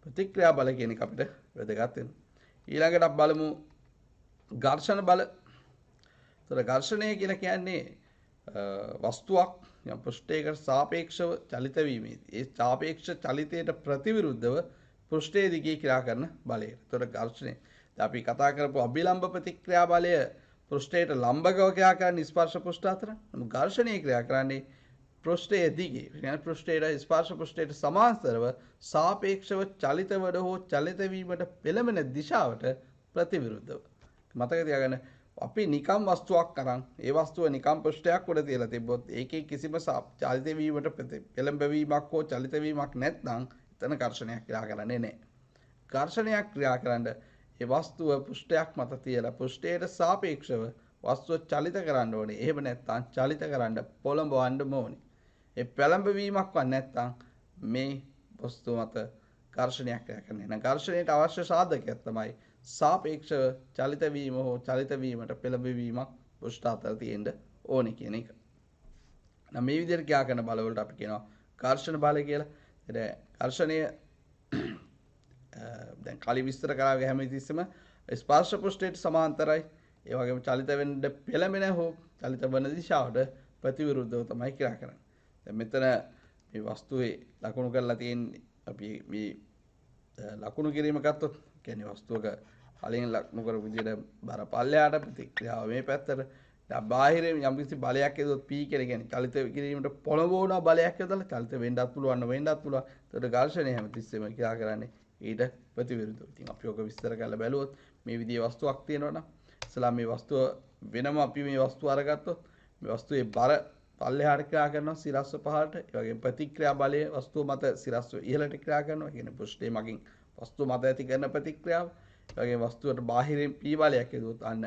ප්‍රතික්‍රියා බල කියන එක අපිට වැදගත් වෙනවා. ඊළඟට අපි බලමු ඝර්ෂණ බල. ඒතර ඝර්ෂණය කියලා කියන්නේ වස්තුවක් යම් පෘෂ්ඨයකට සාපේක්ෂව චලිත වීමේදී ඒ සාපේක්ෂ චලිතයට ප්‍රතිවිරුද්ධව පෘෂ්ඨයේ දිගේ ක්‍රියා කරන බලය. ඒතර ඝර්ෂණය. දැන් අපි කතා කරපු අභිලම්බ ප්‍රතික්‍රියා බලය පෘෂ්ඨයට ලම්බකව ක්‍රියා කරන ස්පර්ශ පෘෂ්ඨ අතර. නමුත් ඝර්ෂණය ක්‍රියා කරන්නේ පෘෂ්ඨයේ දිගේ. කියන්නේ පෘෂ්ඨයට ස්පර්ශ පෘෂ්ඨයට සමාන්තරව සාපේක්ෂව චලිතවද හෝ චලිත වීමට පෙළඹෙන දිශාවට ප්‍රතිවිරුද්ධව. මතක තියාගන්න අපි නිකම් වස්තුවක් අරන් ඒ වස්තුව නිකම් පෘෂ්ඨයක් උඩ තියලා තිබ්බොත් ඒකේ කිසිම චලිත වීමට පෙළඹවීමක් හෝ චලිත වීමක් නැත්නම් එතන ඝර්ෂණයක් ක්‍රියා කරන්නේ නැහැ. ඝර්ෂණයක් ක්‍රියා කරන්න ඒ වස්තුව පෘෂ්ඨයක් මත තියලා පෘෂ්ඨයට සාපේක්ෂව වස්තුව චලිත කරන්න ඕනේ. එහෙම නැත්නම් චලිත කරන්න පොළඹවන්න ඕනේ. ඒ පෙළඹවීමක් වත් නැත්නම් මේ වස්තුව මත ඝර්ෂණයක් ක්‍රියා කරන්නේ නැහැ. ඝර්ෂණයට අවශ්‍ය සාධකයක් තමයි සාපේක්ෂව චලිත වීම හෝ චලිත වීමට පෙළඹවීමක් පෘෂ්ඨ අතර තියෙන්න ඕනේ කියන එක. නම් මේ විදිහට ක්‍රියා කරන බලවලට අපි කියනවා ඝර්ෂණ බල කියලා. ඒ ඝර්ෂණය දැන් කලින් විස්තර කරාගේ හැම තිස්සෙම ස්පර්ශ පෘෂ්ඨයට සමාන්තරයි. ඒ වගේම චලිත වෙන්න පෙළඹෙන හෝ චලිත වන දිශාවට ප්‍රතිවිරුද්ධව තමයි ක්‍රියා කරන්නේ. දැන් මෙතන මේ වස්තුවේ ලකුණු කරලා තියෙන්නේ අපි මේ ලකුණු කිරීම ගත්තොත් කියන්නේ වස්තුවක කලින් ලකුණු කරපු විදිහට බර පල්ලෙහාට ප්‍රතික්‍රියාව මේ පැත්තට දැන් බාහිරින් යම් කිසි බලයක් යදොත් P කියලා කියන්නේ චලිත කිරීමට පොළඹවන බලයක් යදලා චලිත වෙන්නත් පුළුවන් වෙන්නත් පුළුවන්. ඒකට ඝර්ෂණය හැමතිස්සෙම ක්‍රියා කරන්නේ ඊට ප්‍රතිවිරුද්ධව. ඉතින් අපි ඔක විස්තර කරලා බැලුවොත් මේ විදිහේ වස්තුවක් තියෙනවා නම් ඉස්සලා මේ වස්තුව වෙනම අපි මේ වස්තුව අරගත්තොත් මේ වස්තුවේ බර පල්ලෙහාට ක්‍රියා කරනවා සිරස්ව පහළට. ඒ වගේම ප්‍රතික්‍රියා බලය වස්තුව මත සිරස්ව ඉහළට ක්‍රියා කරනවා. කියන්නේ පෘෂ්ඨයේ මගින් වස්තුව මත ඇති කරන ප්‍රතික්‍රියාව. ඒ වගේම වස්තුවට බාහිරින් P බලයක් යදුවොත් අන්න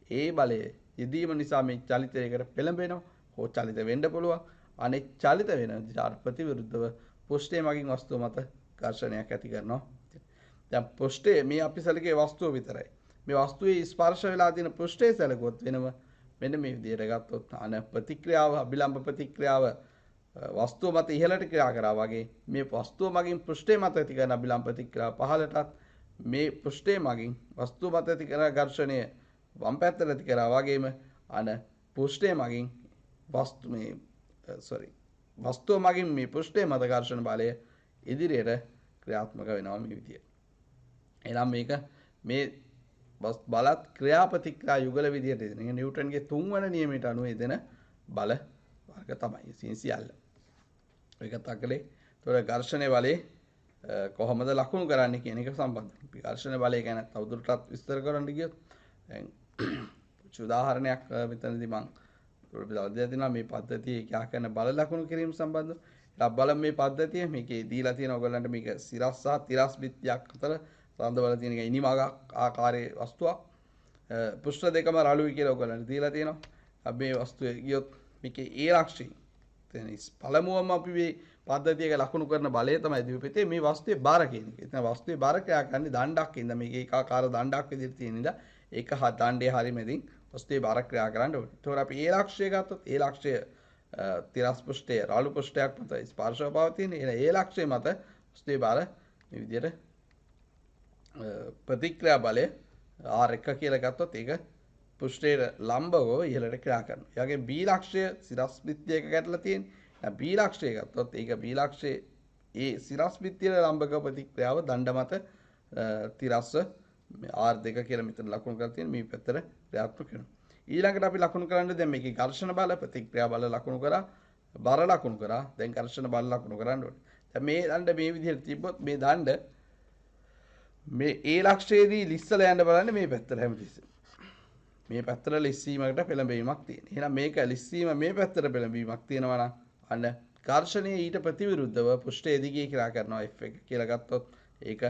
ඒ බලය යෙදීම නිසා මේ චලිතයකට පෙළඹෙනවා. හෝ චලිත වෙන්න පුළුවන්. අනේ චලිත වෙන දිශාට ප්‍රතිවිරුද්ධව පෘෂ්ඨයේ මගින් වස්තුව මත ඝර්ෂණයක් ඇති කරනවා. දැන් පෘෂ්ඨයේ මේ අපි සැලකේ වස්තුව විතරයි. මේ වස්තුවේ ස්පර්ශ වෙලා තියෙන පෘෂ්ඨයේ සැලකුවොත් වෙනම මෙන්න මේ විදිහට ගත්තොත් අන ප්‍රතික්‍රියාව අභිලම්බ ප්‍රතික්‍රියාව වස්තුව මත ඉහළට ක්‍රියා කරා වගේ මේ වස්තුව මගින් පෘෂ්ඨය මත ඇති කරන අභිලම්බ ප්‍රතික්‍රියාව පහළටත් මේ පෘෂ්ඨය මගින් වස්තුව මත ඇති කරන ඝර්ෂණය වම් පැත්තට ඇති කරා වගේම අන පෘෂ්ඨය මගින් වස්තුව මගින් මේ පෘෂ්ඨය මත ඝර්ෂණ බලය ඉදිරියට ක්‍රියාත්මක වෙනවා මේ විදියට. එහෙනම් මේක මේ බලත් ක්‍රියාපතික්‍රියා යුගල විදියට එදෙන. නිව්ටන්ගේ 3 වන නියමයට අනුව එදෙන බල වර්ග තමයි සින් සියල්ල. ඒක තකලේ. ඒතකොට ඝර්ෂණ බලයේ කොහොමද ලකුණු කරන්නේ කියන එක සම්බන්ධයි. ඝර්ෂණ බලය ගැන තවදුරටත් විස්තර කරන්න ගියොත් දැන් උදාහරණයක් මෙතනදී මම ඔයාලට දෙනවා මේ පද්ධතියේ කියා කරන බල ලකුණු කිරීම සම්බන්ධව. අපි බලමු මේ පද්ධතිය. මේකේ දීලා තියෙන ඔයගොල්ලන්ට මේක සිරස් සහ තිරස් බිත්තියක් අතර රඳවලා තියෙන එක ඉනිමගක් ආකාරයේ වස්තුවක්. පෘෂ්ඨ දෙකම රළුයි කියලා ඔයගොල්ලන්ට දීලා තියෙනවා. අපි මේ වස්තුවේ ගියොත් මේකේ ඒ ලක්ෂණ පළමුවම අපි මේ පද්ධතියක ලකුණු කරන බලය තමයි දීපිතේ මේ වස්තුවේ බාර කියන එක. එතන වස්තුවේ බාර ක්‍රියා කරන්නේ දණ්ඩක් ඉඳන් මේක ඒකාකාර දණ්ඩක් විදිහට තියෙන ඉඳන් ඒක දණ්ඩේ හරිය මැදින් වස්තුවේ බාර ක්‍රියා කරන්න ඕනේ. ඒතකොට අපි ඒ ලක්ෂය ගත්තොත් ඒ ලක්ෂය තිරස් පෘෂ්ඨයේ රළු පෘෂ්ඨයක් මත ස්පර්ශව පවතින. ඒ ලක්ෂය මත වස්තුවේ බාර මේ විදිහට ප්‍රතික්‍රියා බලය R1 කියලා ගත්තොත් ඒක පෘෂ්ඨයේ ලම්බව ඉහළට ක්‍රියා කරනවා. ඒ වගේ B ලක්ෂය සිරස් බිත්තියක ගැටලා තියෙන. දැන් B ලක්ෂය ගත්තොත් ඒක B ලක්ෂයේ ඒ සිරස් බිත්තියේ ලම්බක ප්‍රතික්‍රියාව දණ්ඩ මත තිරස්ස R2 කියලා මෙතන ලකුණු කරලා තියෙන මේ පැත්තට ක්‍රියාත්මක වෙනවා. ඊළඟට අපි ලකුණු කරන්නේ දැන් මේකේ ඝර්ෂණ බල ප්‍රතික්‍රියා බල ලකුණු කරා බර ලකුණු කරා දැන් ඝර්ෂණ බල ලකුණු කරන්න ඕනේ. දැන් මේ දණ්ඩ මේ විදිහට තිබ්බොත් මේ දණ්ඩ මේ ඒ ලක්ෂයේදී ලිස්සලා යන්න බලන්නේ මේ පැත්තට හැමතිස්සෙම. මේ පැත්තට ලිස්සීමකට පෙළඹවීමක් තියෙනවා. එහෙනම් මේක ලිස්සීම මේ පැත්තට පෙළඹවීමක් තියෙනවා නම් අන්න ඝර්ෂණයේ ඊට ප්‍රතිවිරුද්ධව පෘෂ්ඨයේ දිගේ ක්‍රියා කරනවා F1 කියලා ගත්තොත් ඒක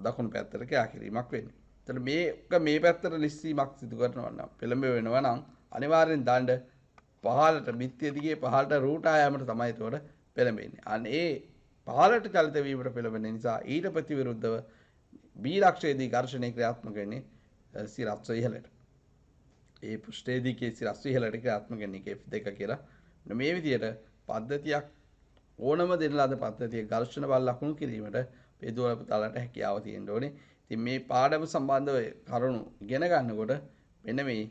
දකුණු පැත්තට ක්‍රියා කිරීමක් වෙන්නේ. එතන මේක මේ පැත්තට ලිස්සීමක් සිදු කරනවා නම් පෙළඹ වෙනවා නම් අනිවාර්යෙන් දණ්ඩ පහළට බිත්තිය දිගේ පහළට රූට් ආයාමට තමයි ඒතකොට පෙළඹෙන්නේ. අන්න ඒ පහළට චලිත වීමට පෙළඹෙන නිසා ඊට ප්‍රතිවිරුද්ධව B ලක්ෂයේදී ඝර්ෂණයේ ක්‍රියාත්මක වෙන්නේ සිරස්ව ඉහළට. ඒ පෘෂ්ඨයේදී කේ සිරස්ව ඉහළට ක්‍රියාත්මක වෙන්නේ F2 කියලා. මේ විදිහට පද්ධතියක් ඕනම දෙන ලද පද්ධතිය ඝර්ෂණ බල ලකුණු කිරීමට පෙදුවල පුතාලට හැකියාව තියෙන්න ඕනේ. ඉතින් මේ පාඩම සම්බන්ධව කරුණු ඉගෙන ගන්නකොට මෙන්න මේ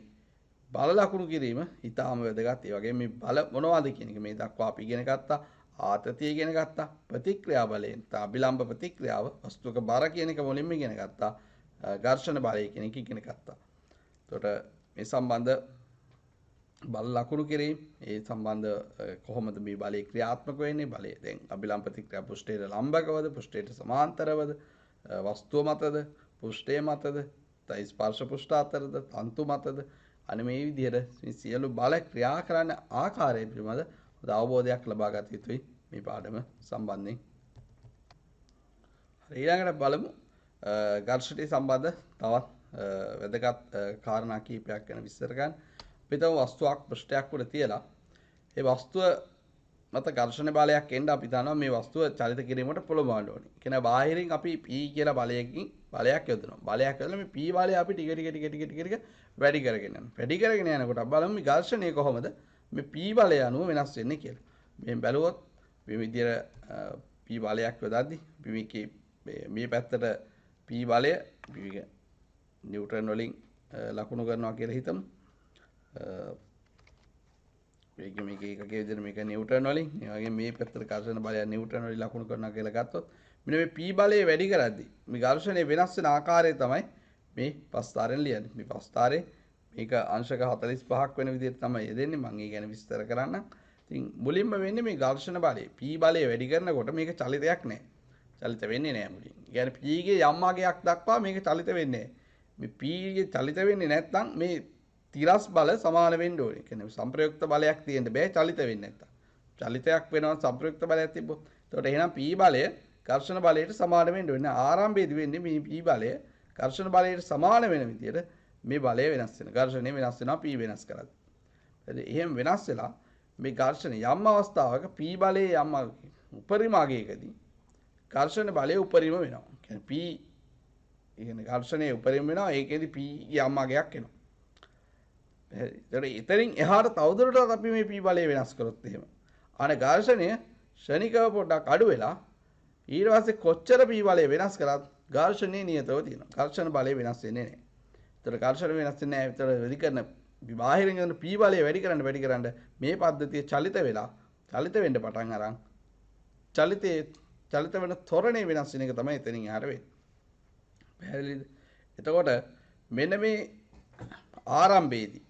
බල ලකුණු කිරීම ඉතාම වැදගත්. ඒ වගේම මේ බල මොනවද කියන එක මේ දක්වා අපි ඉගෙන ගත්තා. ආතතිය ඉගෙන ගත්තා. ප්‍රතික්‍රියා බලයෙන් අභිලම්බ ප්‍රතික්‍රියාව වස්තුක බර කියන එක මුලින්ම ඉගෙන ගත්තා. ඝර්ෂණ බලය කියන එක ඉගෙන ගත්තා. එතකොට මේ සම්බන්ධ බල ලකුණු කිරීම ඒ සම්බන්ධ කොහොමද මේ බලය ක්‍රියාත්මක වෙන්නේ බලය දැන් අභිලම්බ ප්‍රතික්‍රියා පෘෂ්ඨයට ලම්බකවද පෘෂ්ඨයට සමාන්තරවද වස්තුව මතද පෘෂ්ඨය මතද තයි ස්පර්ශ පෘෂ්ඨ අතරද තන්තු මතද අනේ මේ විදිහට මේ සියලු බල ක්‍රියා කරන ආකාරය පිළිබඳ අවබෝධයක් ලබා ගත යුතුයි මේ පාඩම සම්බන්ධයෙන්. ඊළඟට බලමු ඝර්ෂණය සම්බන්ධ තවත් වැදගත් කාරණා කිහිපයක් ගැන විස්තර ගන්න. පිටව වස්තුවක් පෘෂ්ඨයක් උඩ තියලා ඒ වස්තුව මත ඝර්ෂණ බලයක් එන්න අපි දන්නවා මේ වස්තුව චලිත කිරීමට පොළඹවන්න ඕනේ. කියන බාහිරින් අපි P කියලා බලයකින් බලයක් යොදනවා. බලයක් යොදලා මේ P බලය අපි ටික වැඩි කරගෙන යනවා. වැඩි කරගෙන යනකොට බලමු මේ ඝර්ෂණය කොහොමද මේ P බලය අනුව වෙනස් වෙන්නේ කියලා. මේ බැලුවොත් මේ විදිහට P බලයක් යොදද්දි මේකේ මේ පැත්තට P බලය නිව්ටන් වලින් ලකුණු කරනවා කියලා හිතමු. මේක එකක විදිහට මේක නිව්ටන් වලින් ඒ වගේ මේ පැත්තට ඝර්ෂණ බලය නිව්ටන් වලින් ලකුණු කරනවා කියලා ගත්තොත් මෙන්න මේ P බලය වැඩි කරද්දී මේ ඝර්ෂණය වෙනස් වෙන ආකාරය තමයි මේ පස්තාරෙන් ලියන්නේ. මේ පස්තාරේ මේක අංශක 45ක් වෙන විදිහට තමයි යෙදෙන්නේ. මම ඒ ගැන විස්තර කරන්නම්. ඉතින් මුලින්ම වෙන්නේ මේ ඝර්ෂණ බලය. P බලය වැඩි කරනකොට මේක චලිතයක් නෑ. චලිත වෙන්නේ නෑ මුලින්. ඒ කියන්නේ P ගේ යම් ආගයක් දක්වා මේක චලිත වෙන්නේ නෑ. මේ P ගේ චලිත වෙන්නේ නැත්නම් මේ තිරස් බල සමාන වෙන්න ඕනේ. ඒ කියන්නේ සංප්‍රයුක්ත බලයක් තියෙන්න බෑ චලිත වෙන්නේ නැත්තම්. චලිතයක් වෙනවා සංප්‍රයුක්ත බලයක් තිබ්බොත්. ඒකට එහෙනම් P බලය ඝර්ෂණ බලයට සමාන වෙන්න ඕනේ. ආරම්භයේදී වෙන්නේ මේ P බලය ඝර්ෂණ බලයට සමාන වෙන විදිහට මේ බලය වෙනස් වෙනවා. ඝර්ෂණය වෙනස් වෙනවා P වෙනස් කරද්දී. එහෙනම් වෙනස් වෙලා මේ ඝර්ෂණ යම් අවස්ථාවක P බලයේ යම් උපරිම අගයකදී ඝර්ෂණ බලය උපරිම වෙනවා. කියන්නේ P කියන්නේ ඝර්ෂණයේ උපරිම වෙනවා. ඒකෙදි P යම් අගයක් එනවා. එතනින් එහාට තවදුරටත් අපි මේ P බලය වෙනස් කරොත් එහෙම අනේ ඝර්ෂණය ශනිකව පොඩ්ඩක් අඩු වෙලා ඊට පස්සේ කොච්චර P බලය වෙනස් කරත් ඝර්ෂණයේ නියතව තියෙනවා. ඝර්ෂණ බලය වෙනස් වෙන්නේ නැහැ. ඒතර ඝර්ෂණ වෙනස් වෙන්නේ නැහැ. ඒතර වැඩි කරන බාහිරින් යන P බලය වැඩි කරන්න මේ පද්ධතිය චලිත වෙන්න පටන් අරන් චලිත වෙන තොරණේ වෙනස් වෙන එක තමයි එතනින් එහාට වෙන්නේ. පැහැදිලිද? එතකොට මෙන්න මේ ආරම්භයේදී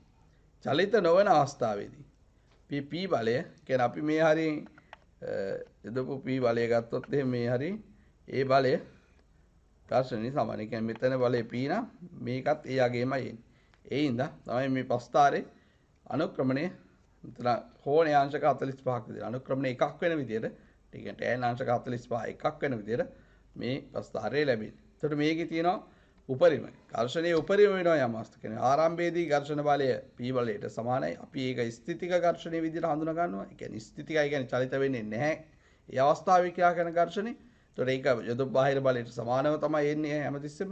චලිත නොවන අවස්ථාවේදී P බලය කියන්නේ අපි මේ හරිය යදපු P බලය ගත්තොත් එහෙනම් මේ හරිය ඒ බලය ඝර්ෂණය සමාන. ඒ කියන්නේ මෙතන බලය P නම් මේකත් ඒ යගේමයි එන්නේ. ඒ හින්දා තමයි මේ පස්තාරේ අනුක්‍රමණය මෙතන කෝණේ අංශක 45ක් විදිහට අනුක්‍රමණය එකක් වෙන විදිහට ඒ කියන්නේ tan අංශක 45 එකක් වෙන විදිහට මේ පස්තාරේ ලැබෙන්නේ. එතකොට මේකේ තියෙනවා උපරිම ඝර්ෂණයේ උපරිම වෙනවා යම් අවස්ථ කියන්නේ ආරම්භයේදී ඝර්ෂණ බලය P බලයට සමානයි. අපි ඒක ස්ථිතික ඝර්ෂණයේ විදිහට හඳුනා ගන්නවා. ඒ කියන්නේ ස්ථිතිකයි කියන්නේ චලිත වෙන්නේ නැහැ. ඒ අවස්ථාවේ ක්‍රියා කරන ඝර්ෂණේ. එතකොට ඒක යොදු බාහිර බලයට සමානව තමයි එන්නේ හැමතිස්සෙම.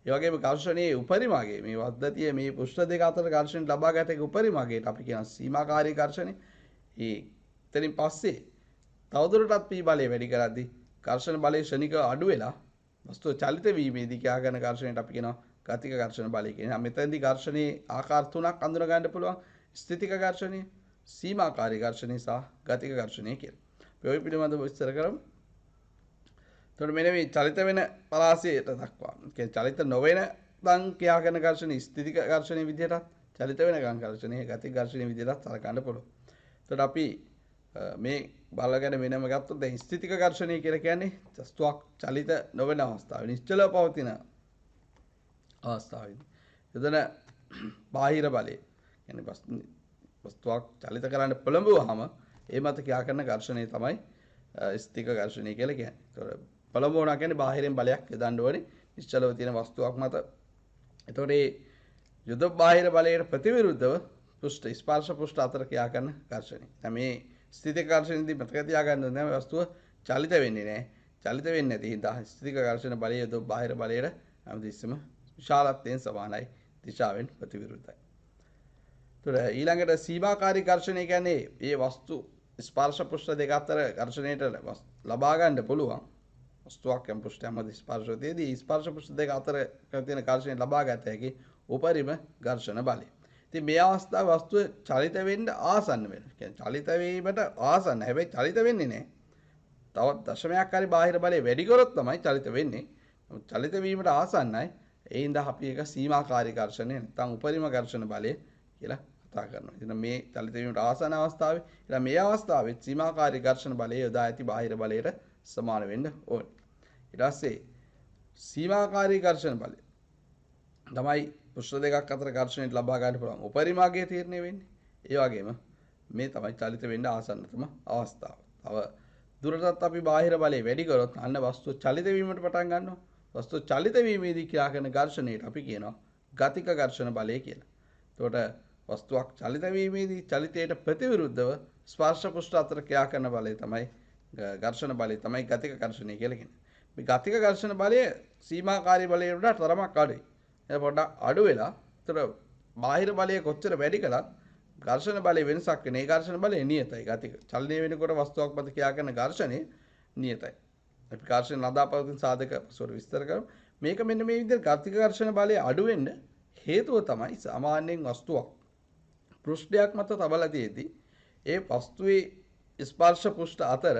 ඒ වගේම ඝර්ෂණයේ උපරිමගේ මේ පද්ධතිය මේ පෘෂ්ඨ දෙක අතර ඝර්ෂණ ලබා ගත එක උපරිමගේට අපි කියන සීමාකාරී ඝර්ෂණේ. එතනින් පස්සේ තවදුරටත් P බලය වැඩි කරද්දී ඝර්ෂණ බලය ශනිකව අඩු වෙලා වස්තුව චලිත වීමේදී ක්‍රියා කරන ඝර්ෂණයට අපි කියනවා ගතික ඝර්ෂණ බලය කියලා. මෙතනදී ඝර්ෂණයේ ආකාර තුනක් අඳුන ගන්න පුළුවන්. ස්ථිතික ඝර්ෂණය, සීමාකාරී ඝර්ෂණය සහ ගතික ඝර්ෂණය කියලා. අපි ඔය පිළිබඳව විස්තර කරමු. එතකොට මෙන්න මේ චලිත වෙන පරාසයට දක්වා. කියන්නේ චලිත නොවන දන් ක්‍රියා කරන ඝර්ෂණ ස්ථිතික ඝර්ෂණයේ විදිහටත් චලිත වෙන ඝර්ෂණයේ ගතික ඝර්ෂණයේ විදිහටත් සලකන්න පුළුවන්. එතකොට අපි මේ බලගෙන වෙනම ගත්තොත් දැන් ස්ථිතික ඝර්ෂණය කියලා කියන්නේ වස්තුවක් චලිත නොවන අවස්ථාව. නිශ්චලව පවතින අවස්ථාවේදී. එතන බාහිර බලය කියන්නේ වස්තුවක් චලිත කරන්න පොළඹවුවාම ඒ මත ක්‍රියා කරන ඝර්ෂණය තමයි ස්ථිතික ඝර්ෂණය කියලා කියන්නේ. ඒතකොට පොළඹවනවා කියන්නේ බාහිරින් බලයක් යොදන්න ඕනේ නිශ්චලව තියෙන වස්තුවක් මත. එතකොට මේ යොද බාහිර බලයට ප්‍රතිවිරුද්ධව පෘෂ්ඨ ස්පර්ශ පෘෂ්ඨ අතර ක්‍රියා කරන ඝර්ෂණය. දැන් මේ ස්ථිතික ඝර්ෂණයේදී මතක තියාගන්න ඕනේ වස්තුව චලිත වෙන්නේ නැහැ. චලිත වෙන්නේ නැති හින්දා ස්ථිතික ඝර්ෂණ බලය යොද බාහිර බලයට හැමතිස්සෙම විශාලත්වයෙන් සමානයි, දිශාවෙන් ප්‍රතිවිරුද්ධයි. එතකොට ඊළඟට සීමාකාරී ඝර්ෂණය කියන්නේ මේ වස්තු ස්පර්ශ පෘෂ්ඨ දෙක අතර ඝර්ෂණයට ලබා ගන්න පුළුවන්. වස්තුවක් යම් පෘෂ්ඨයක් මත ස්පර්ශයේදී ස්පර්ශ පෘෂ්ඨ දෙක අතර තියෙන ඝර්ෂණය ලබා ගත හැකි උපරිම ඝර්ෂණ බලය. ඉතින් මේ අවස්ථාවේ වස්තුව චලිත වෙන්න ආසන්න වෙනවා. කියන්නේ චලිත වීමට ආසන්න. හැබැයි චලිත වෙන්නේ නැහැ. තවත් දශමයක් හරි බාහිර බලය වැඩි කරොත් තමයි චලිත වෙන්නේ. චලිත වීමට ආසන්නයි. ඒ හින්දා අපි ඒක සීමාකාරී ඝර්ෂණය නැත්නම් උපරිම ඝර්ෂණ බලය කියලා කතා කරනවා. ඉතින් මේ චලිත වීමට ආසන්න අවස්ථාවේ ඊළඟ මේ අවස්ථාවේ සීමාකාරී ඝර්ෂණ බලය යොදා ඇති බාහිර බලයට සමාන වෙන්න ඕනේ. ඊට පස්සේ සීමාකාරී ඝර්ෂණ බලය තමයි පෘෂ්ඨ දෙකක් අතර ඝර්ෂණයට ලබා ගන්න පුළුවන් උපරිමගේ තීරණය වෙන්නේ. ඒ වගේම මේ තමයි චලිත වෙන්න ආසන්නතම අවස්ථාව. තව දුරටත් අපි බාහිර බලය වැඩි කරොත් අන්න වස්තුව චලිත වීමට පටන් ගන්නවා. වස්තුව චලිත වීමේදී ක්‍රියා කරන ඝර්ෂණයට අපි කියනවා ගතික ඝර්ෂණ බලය කියලා. එතකොට වස්තුවක් චලිත වීමේදී චලිතයට ප්‍රතිවිරුද්ධව ස්පර්ශ පෘෂ්ඨ අතර ක්‍රියා කරන බලය තමයි ඝර්ෂණ බලය තමයි ගතික ඝර්ෂණය කියලා කියන්නේ. මේ ගතික ඝර්ෂණ බලය සීමාකාරී බලයට වඩා තරමක් අඩුයි. ඒක පොඩ්ඩක් අඩු වෙලා ඒතර බාහිර බලය කොච්චර වැඩි කළත් ඝර්ෂණ බලය වෙනසක් වෙන. ඒ ඝර්ෂණ බලය නියතයි. ගතික චලනය වෙනකොට වස්තුවක් මත ක්‍රියා කරන ඝර්ෂණය නියතයි. අපි ඝර්ෂණ නදාපවතින සාධක පසුර විස්තර කරමු. මේක මෙන්න මේ විදිහට ගතික ඝර්ෂණ බලය අඩු වෙන්න හේතුව තමයි සාමාන්‍යයෙන් වස්තුවක් පෘෂ්ඨයක් මත තබලා තියෙද්දී ඒ වස්තුවේ ස්පර්ශ පෘෂ්ඨ අතර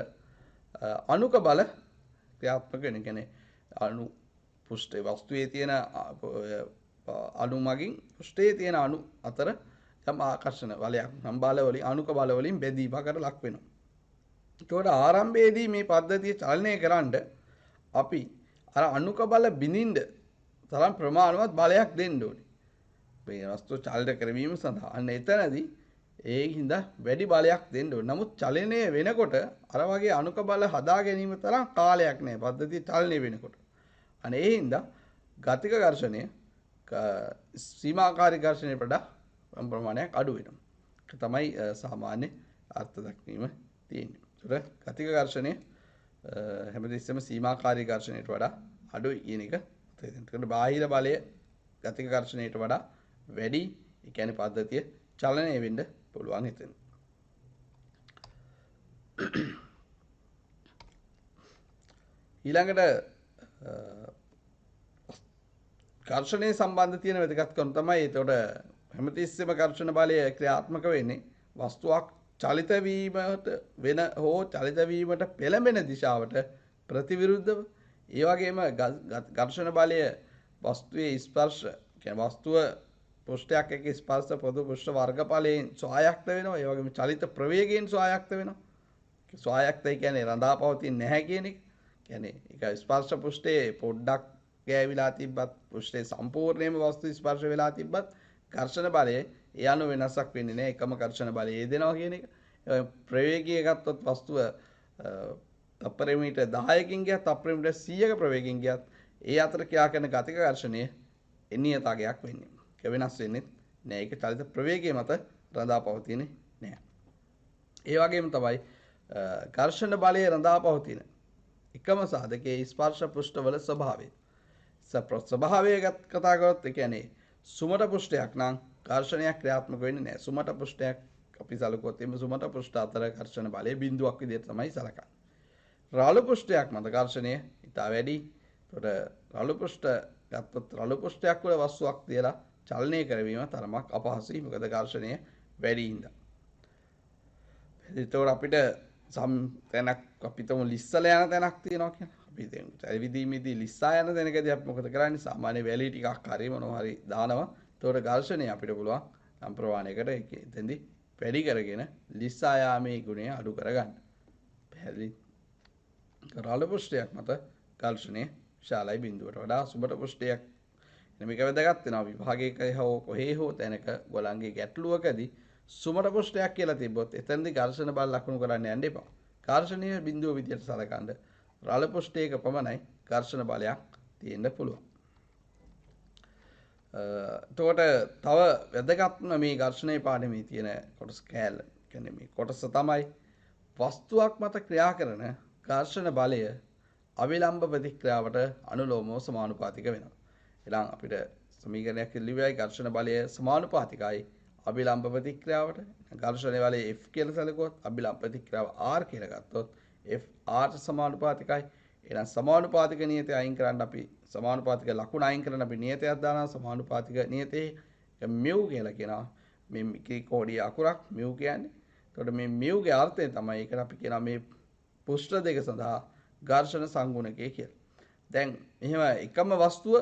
අණුක බල ක්‍රියාත්මක වෙන. කියන්නේ අණු පෘෂ්ඨයේ වස්තුවේ තියෙන අණු මගින් පෘෂ්ඨයේ තියෙන අණු අතර යම් ආකර්ෂණ බලයක් නම් බල වලින් අණුක බල වලින් බෙදීමකට ලක් වෙනවා. ඒකට ආරම්භයේදී මේ පද්ධතිය චලනය කරන්න අපි අර අණුක බල බිනින්න තරම් ප්‍රමාණවත් බලයක් දෙන්න ඕනේ. මේ වස්තුව චලිත කරවීම සඳහා අන්න එතනදී ඒ හින්දා වැඩි බලයක් දෙන්න ඕනේ. නමුත් චලනය වෙනකොට අර වගේ අණුක බල හදා ගැනීම තරම් කාලයක් නැහැ පද්ධතිය චලනය වෙනකොට. අනේ ඒ හින්දා ගතික ඝර්ෂණය සීමාකාරී ඝර්ෂණයට වඩා ප්‍රමාණයක් අඩු වෙනවා. ඒක තමයි සාමාන්‍ය අර්ථ දක්වීම තියෙන්නේ. ඒතර ගතික ඝර්ෂණය හැමදෙස්සෙම සීමාකාරී ඝර්ෂණයට වඩා අඩුයි කියන එක තේරෙන්න. ඒකට බාහිර බලය ගතික ඝර්ෂණයට වඩා වැඩි. ඒ කියන්නේ පද්ධතිය චලනය වෙන්න පුළුවන් හිතෙන. ඊළඟට ඝර්ෂණයේ සම්බන්ධ තියෙන වැදගත්කම තමයි එතකොට හැමතිස්සෙම ඝර්ෂණ බලය ක්‍රියාත්මක වෙන්නේ වස්තුවක් චලිත වීමට වෙන හෝ චලිත වීමට පෙළඹෙන දිශාවට ප්‍රතිවිරුද්ධව ඒ වගේම ඝර්ෂණ බලය වස්තුවේ ස්පර්ශ කියන්නේ වස්තුව පෘෂ්ඨයක් එක්ක ස්පර්ශ පොදු පෘෂ්ඨ වර්ගඵලයෙන් ස්වායක්ත වෙනවා. ඒ වගේම චලිත ප්‍රවේගයෙන් ස්වායක්ත වෙනවා. ස්වායක්තය කියන්නේ රඳා පවතින්නේ නැහැ කියන එක. කියන්නේ ඒක ස්පර්ශ පෘෂ්ඨයේ පොඩ්ඩක් ගෑවිලා තිබ්බත් පෘෂ්ඨයේ සම්පූර්ණයෙන්ම වස්තු ස්පර්ශ වෙලා තිබ්බත් ඝර්ෂණ බලය ඒ අනුව වෙනසක් වෙන්නේ නැහැ. එකම ඝර්ෂණ බලය දෙනවා කියන එක. ප්‍රවේගය ගත්තොත් වස්තුව තප්පර මීටර් 10කින් ගියත් තප්පර මීටර් 100ක ප්‍රවේගයෙන් ගියත් ඒ අතර ක්‍රියා කරන ගතික ඝර්ෂණය එනියතගයක් වෙන්නේ. ඒක වෙනස් වෙන්නේ නැහැ. ඒක චලිත ප්‍රවේගය මත රඳා පවතින්නේ නැහැ. ඒ වගේම තමයි ඝර්ෂණ බලය රඳා පවතින එකම සාධකයේ ස්පර්ශ පෘෂ්ඨවල ස්වභාවය. ස්වභාවය කතා කරොත් ඒ කියන්නේ සුමට පෘෂ්ඨයක් නම් ඝර්ෂණයක් ක්‍රියාත්මක වෙන්නේ නැහැ. සුමට පෘෂ්ඨයක් අපි සලකුවොත් එimhe සුමට පෘෂ්ඨ අතර ඝර්ෂණ බලය බිඳුවක් විදිහට තමයි සලකන්නේ. රළු පෘෂ්ඨයක් මත ඝර්ෂණය ඉතා වැඩි. ඒකට රළු පෘෂ්ඨ ගත්තොත් රළු පෘෂ්ඨයක් වල වස්තුවක් තියලා චලනය කරවීම තරමක් අපහසුයි. මොකද ඝර්ෂණය වැඩි හින්දා. ඒතකොට අපිට සම් තැනක් අපිටම ලිස්සල යන තැනක් තියෙනවා කියන්නේ. අපි දැන් ඇවිදීමේදී ලිස්සා යන තැනකදී අපි මොකද කරන්නේ? සාමාන්‍ය වැලි ටිකක් හරි මොනවා හරි දානවා. ඒතකොට ඝර්ෂණය අපිට පුළුවන් නම් ප්‍රමාණයකට එතෙන්දී වැඩි කරගෙන ලිස්සා යාමේ ගුණය අඩු කරගන්න. පැහැදිලි. රළු පෘෂ්ඨයක් මත ඝර්ෂණය ශාලයි බිඳුවට වඩා සුබට පෘෂ්ඨයක් මේක වැදගත් වෙනවා. විභාගයක හෝ කොහේ හෝ තැනක ගොල්ලන්ගේ ගැටලුවකදී සුමට පෘෂ්ඨයක් කියලා තිබ්බොත් එතනදී ඝර්ෂණ බල ලකුණු කරන්න යන්න එපා. ඝර්ෂණීය බිඳුව විදියට සලකන්න රළ පෘෂ්ඨයක පමණයි ඝර්ෂණ බලයක් තියෙන්න පුළුවන්. එතකොට තව වැදගත්ම මේ ඝර්ෂණයේ පාඩමේ තියෙන කොටස කෑල්ල. කියන්නේ මේ කොටස තමයි වස්තුවක් මත ක්‍රියා කරන ඝර්ෂණ බලය අවිලම්බ ප්‍රතික්‍රියාවට අනුලෝමව සමානුපාතික වෙනවා. එහෙනම් අපිට සමීකරණයක් ලියුවයි ඝර්ෂණ බලය සමානුපාතිකයි අභිලම්බ ප්‍රතික්‍රියාවට. ඝර්ෂණ බලය F කියලා සැලකුවොත් අභිලම්බ ප්‍රතික්‍රියාව R කියලා ගත්තොත් F R සමානුපාතිකයි. එහෙනම් සමානුපාතික නියතය අයින් කරන්න අපි සමානුපාතික ලකුණ අයින් කරන අපි නියතයක් දානවා. සමානුපාතික නියතේ mu කියලා කියනවා. මේ කෝඩිය අකුරක් mu කියන්නේ. එතකොට මේ mu ගේ අර්ථය තමයි ඒකට අපි කියනවා මේ පෘෂ්ඨ දෙක සඳහා ඝර්ෂණ සංගුණකය කියලා. දැන් එහෙම එකම වස්තුව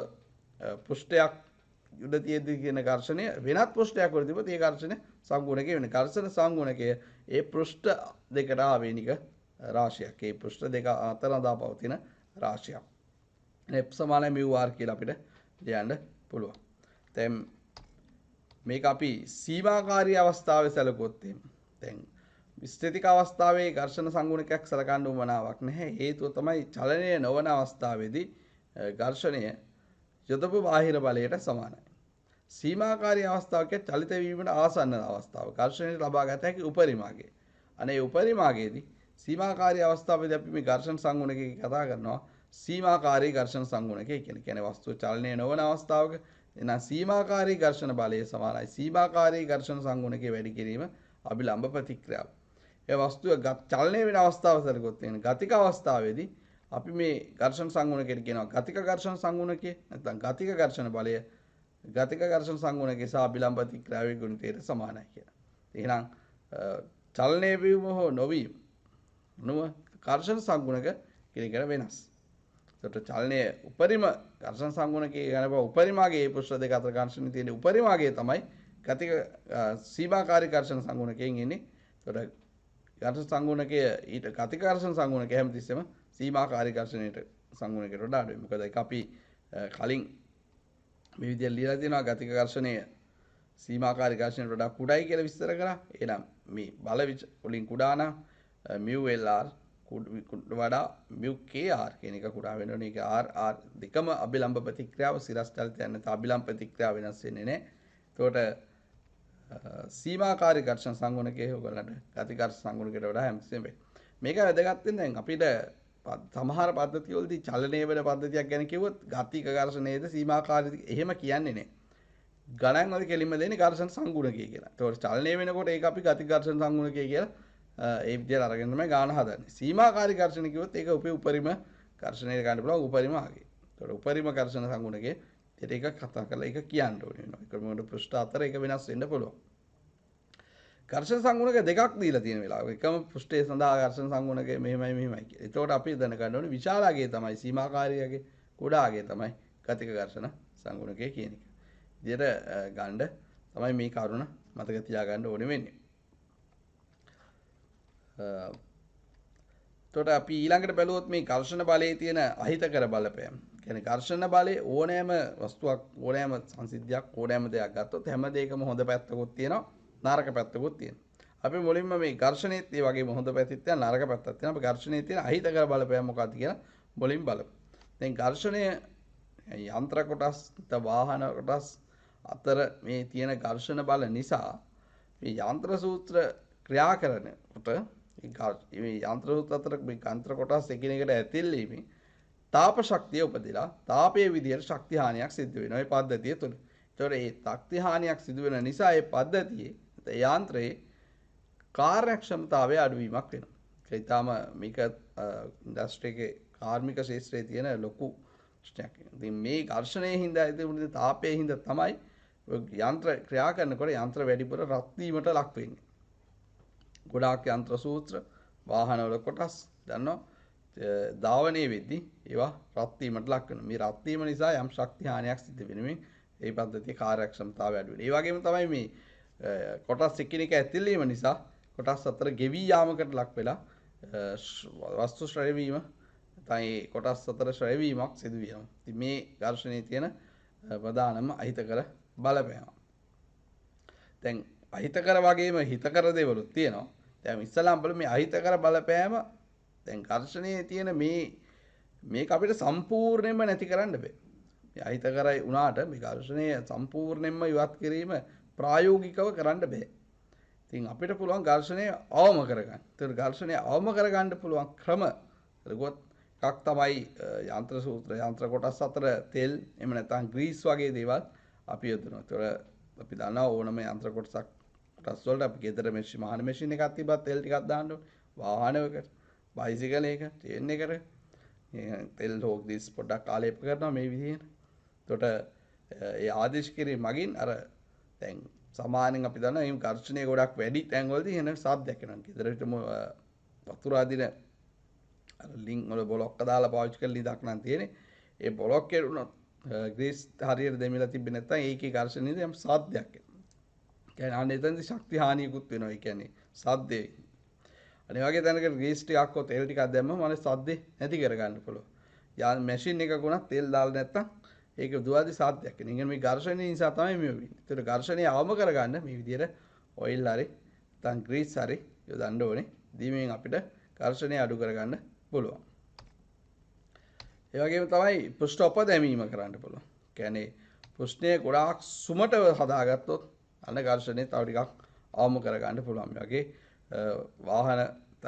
පෘෂ්ඨයක් යුද තියෙද්දි කියන ඝර්ෂණය වෙනත් පෘෂ්ඨයක් වල තිබුණොත් ඒ ඝර්ෂණ සංගුණකය වෙන. ඝර්ෂණ සංගුණකය ඒ පෘෂ්ඨ දෙකට ආවේනික රාශියක්. ඒ පෘෂ්ඨ දෙක අතර අදා පවතින රාශියක්. F සමාන mu r කියලා අපිට ලියන්න පුළුවන්. දැන් මේක අපි සීමාකාරී අවස්ථාවේ සැලකුවොත් දැන් ස්ථිතික අවස්ථාවේ ඝර්ෂණ සංගුණකයක් සලකන්න උවමනාවක් නැහැ. හේතුව තමයි චලනය නොවන අවස්ථාවේදී ඝර්ෂණය යොදපු බාහිර බලයට සමානයි. සීමාකාරී අවස්ථාවක චලිත වීමට ආසන්න අවස්ථාව ඝර්ෂණයට ලබා ගත හැකි උපරිමාගය. අනේ උපරිමාගයේදී සීමාකාරී අවස්ථාවේදී අපි මේ ඝර්ෂණ සංගුණකය කතා කරනවා සීමාකාරී ඝර්ෂණ සංගුණකය කියන්නේ වස්තුව චලනය නොවන අවස්ථාවක එන සීමාකාරී ඝර්ෂණ බලය සමානයි සීමාකාරී ඝර්ෂණ සංගුණකය වැඩි කිරීම අභිලම්බ ප්‍රතික්‍රියාව. ඒ වස්තුව චලනය වෙන අවස්ථාව සැලකුවොත් තියෙන ගතික අවස්ථාවේදී අපි මේ ඝර්ෂණ සංගුණකයට කියනවා ගතික ඝර්ෂණ සංගුණකය නැත්නම් ගතික ඝර්ෂණ බලය ගතික ඝර්ෂණ සංගුණකය සහ අභිලම්බ ප්‍රතික්‍රියාවේ ගුණිතයට සමානයි කියලා. එහෙනම් චලනය වීම හෝ නොවීම නුව ඝර්ෂණ සංගුණක කියන වෙනස්. ඒකට චලනය උපරිම ඝර්ෂණ සංගුණකයේ යන බව උපරිමාගේ පෘෂ්ඨ දෙක අතර ඝර්ෂණය තියෙන උපරිමාගේ තමයි ගතික සීමාකාරී ඝර්ෂණ සංගුණකයෙන් එන්නේ. ඒකට ඝර්ෂණ සංගුණකය ඊට ගතික ඝර්ෂණ සංගුණකය හැමතිස්සෙම සීමාකාරී ඝර්ෂණයට සංගුණකයට වඩා අඩුයි. මොකද ඒක අපි කලින් මේ විදිහට ලියලා තියෙනවා ගතික ඝර්ෂණය සීමාකාරී ඝර්ෂණයට වඩා කුඩායි කියලා විස්තර කරා. එහෙනම් මේ බල වලින් කුඩා නම් mu lr වඩා mu kr කියන එක කුඩා වෙනවනේ. ඒක r දෙකම අභිලම්බ ප්‍රතික්‍රියාව සිරස් චලිතයන් නැත්නම් අභිලම්බ ප්‍රතික්‍රියාව වෙනස් වෙන්නේ නැහැ. ඒකට සීමාකාරී ඝර්ෂණ සංගුණකයේ ඔයගොල්ලන්ට ගතික ඝර්ෂණ සංගුණකයට වඩා හැමතිස්සෙම මේක වැදගත් වෙන දැන් අපිට සමහර පද්ධතිවලදී චලනය වෙන පද්ධතියක් ගැන කිව්වොත් ගතික ඝර්ෂණයේද සීමාකාරී එහෙම කියන්නේ නැහැ. ගණන් වල කෙලින්ම දෙන්නේ ඝර්ෂණ සංගුණකය කියලා. ඒතකොට චලනය වෙනකොට ඒක අපි ගතික ඝර්ෂණ සංගුණකය කියලා ඒ විදිහට අරගෙන තමයි ගාන හදන්නේ. සීමාකාරී ඝර්ෂණ කිව්වොත් ඒක උපරිම ඝර්ෂණයට ගන්න පුළුවන් උපරිම ආගේ. ඒතකොට උපරිම ඝර්ෂණ සංගුණකය ඒක කතා කරලා ඒක කියන්න ඕනේ වෙනවා. ඒක මොකද පෘෂ්ඨ අතර ඒක වෙනස් වෙන්න පුළුවන්. ඝර්ෂණ සංගුණක දෙකක් දීලා තියෙන වෙලාවක එකම පෘෂ්ඨයේ සඳහා ඝර්ෂණ සංගුණක මෙහෙමයි කියලා. එතකොට අපි දැනගන්න ඕනේ විශාලාගේ තමයි සීමාකාරීයගේ කුඩාගේ තමයි ගතික ඝර්ෂණ සංගුණකය කියන එක. විදියට ගන්න තමයි මේ කරුණ මතක තියාගන්න ඕනේ වෙන්නේ. එතකොට අපි ඊළඟට බැලුවොත් මේ ඝර්ෂණ බලයේ තියෙන අහිතකර බලපෑම්. කියන්නේ ඝර්ෂණ බලයේ ඕනෑම වස්තුවක් ඕනෑම සංසිද්ධියක් ඕනෑම දෙයක් ගත්තොත් හැම දෙයකම හොඳ පැත්තකුත් තියෙනවා නරක පැත්තකුත් තියෙනවා. අපි මුලින්ම මේ ඝර්ෂණයේත් ඒ වගේම හොඳ පැත්තක් තියෙනවා නරක පැත්තක් තියෙනවා. අපි ඝර්ෂණයේ තියෙන අහිතකර බලපෑම් මොකක්ද කියලා මුලින් බලමු. දැන් ඝර්ෂණය යන්ත්‍ර කොටස් වාහන කොටස් අතර මේ තියෙන ඝර්ෂණ බල නිසා මේ යන්ත්‍ර සූත්‍ර ක්‍රියා කරනකොට මේ යන්ත්‍ර සූත්‍ර අතර මේ යන්ත්‍ර කොටස් එකිනෙකට ඇතිල්ලීමේ තාප ශක්තිය උපදිලා තාපයේ විදියට ශක්ති හානියක් සිදු වෙනවා මේ පද්ධතිය තුළ. ඒතකොට මේ ශක්ති හානියක් සිදු වෙන නිසා මේ පද්ධතියේ යාන්ත්‍රයේ කාර්යක්ෂමතාවයේ අඩුවීමක් වෙනවා. ඒ තාම මේක ඉන්ඩස්ට්‍රි එකේ කාර්මික ශාස්ත්‍රයේ තියෙන ලොකු ප්‍රශ්නයක්. ඉතින් මේ ඝර්ෂණයේ හින්දා ඉතින් තාපයේ හින්දා තමයි යන්ත්‍ර ක්‍රියා කරනකොට යන්ත්‍ර වැඩිපුර රත් වීමට ලක් වෙන්නේ. ගොඩාක් යන්ත්‍ර සූත්‍ර වාහනවල කොටස් දන්නවා ධාවනයේ වෙද්දී ඒවා රත් වීමට ලක් වෙනවා. මේ රත් වීම නිසා යම් ශක්ති හානියක් සිදු වෙනවා. මේ පද්ධතියේ කාර්යක්ෂමතාවය අඩු වෙනවා. ඒ වගේම තමයි මේ කොටස් එකිනෙක ඇතිල්ලීම නිසා කොටස් අතර ගෙවි යාමකට ලක් වෙලා වස්තු ශ්‍රය වීම තමයි කොටස් අතර ශ්‍රය වීමක් සිදු වෙනවා. ඉතින් මේ ඝර්ෂණයේ තියෙන ප්‍රධානම අහිතකර බලපෑම. දැන් අහිතකර වගේම හිතකර දේවලුත් තියෙනවා. දැන් ඉස්සලාම් බලමු මේ අහිතකර බලපෑම දැන් ඝර්ෂණයේ තියෙන මේක අපිට සම්පූර්ණයෙන්ම නැති කරන්න බෑ. මේ අහිතකරයි වුණාට මේ ඝර්ෂණය සම්පූර්ණයෙන්ම ඉවත් කිරීම ප්‍රායෝගිකව කරන්න බෑ. ඉතින් අපිට පුළුවන් ඝර්ෂණය අවම කරගන්න. ඒතර ඝර්ෂණය අවම කරගන්න පුළුවන් ක්‍රම ගොත් එකක් තමයි යන්ත්‍ර සූත්‍ර යන්ත්‍ර කොටස් අතර තෙල් එහෙම නැත්නම් ග්‍රීස් වගේ දේවල් අපි යොදනවා. ඒතර අපි දන්නවා ඕනම යන්ත්‍ර කොටසක් කොටස් වලට අපි ගෙදර මහන මැෂින් එකක් තිබ්බත් තෙල් ටිකක් දාන්න ඕනේ. වාහනයකට, බයිසිකලයක, ට්‍රේන් එකකට තෙල් හොග්දිස් පොඩ්ඩක් ආලේප කරනවා මේ විදිහට. එතකොට ඒ ආදේශ කිරීම මගින් අර දැන් සාමාන්‍යයෙන් අපි දන්නවා මේ ඝර්ෂණය ගොඩක් වැඩි තැන්වලදී එන සාද්දයක් එනවා. ගෙදරට වතුර අදින අර ලින්ක් වල බ්ලොක් දාලා පාවිච්චි කරලා ඉදක් නම් තියෙන්නේ. ඒ බ්ලොක් එක උනොත් ග්‍රීස් හරියට දෙමිලා තිබ්බේ නැත්නම් ඒකේ ඝර්ෂණයේදී යම් සාද්දයක් එනවා. කියන්නේ අන්න එතනදී ශක්ති හානියකුත් වෙනවා. ඒ කියන්නේ සාද්දේ. අනේ වගේ තැනකට ග්‍රීස් ටිකක් හෝ තෙල් ටිකක් දැම්මම අනේ සාද්දේ නැති කරගන්න පුළුවන්. යාන් මැෂින් එකක උනත් තෙල් දාලා නැත්නම් ඒක දුවාදී සාද්දයක් වෙනවා. ඉතින් මේ ඝර්ෂණය නිසා තමයි මේ වෙන්නේ. ඒතර ඝර්ෂණය අවම කරගන්න මේ විදිහට ඔයිල් හරි නැත්නම් ග්‍රීස් හරි යොදන්න ඕනේ. දීමෙන් අපිට ඝර්ෂණය අඩු කරගන්න පුළුවන්. ඒ වගේම තමයි පෘෂ්ඨ උපදැමීම කරන්න පුළුවන්. කියන්නේ පෘෂ්ඨය ගොඩාක් සුමටව හදාගත්තොත් අන්න ඝර්ෂණය තව ටිකක් අවම කරගන්න පුළුවන්. මේ වගේ වාහන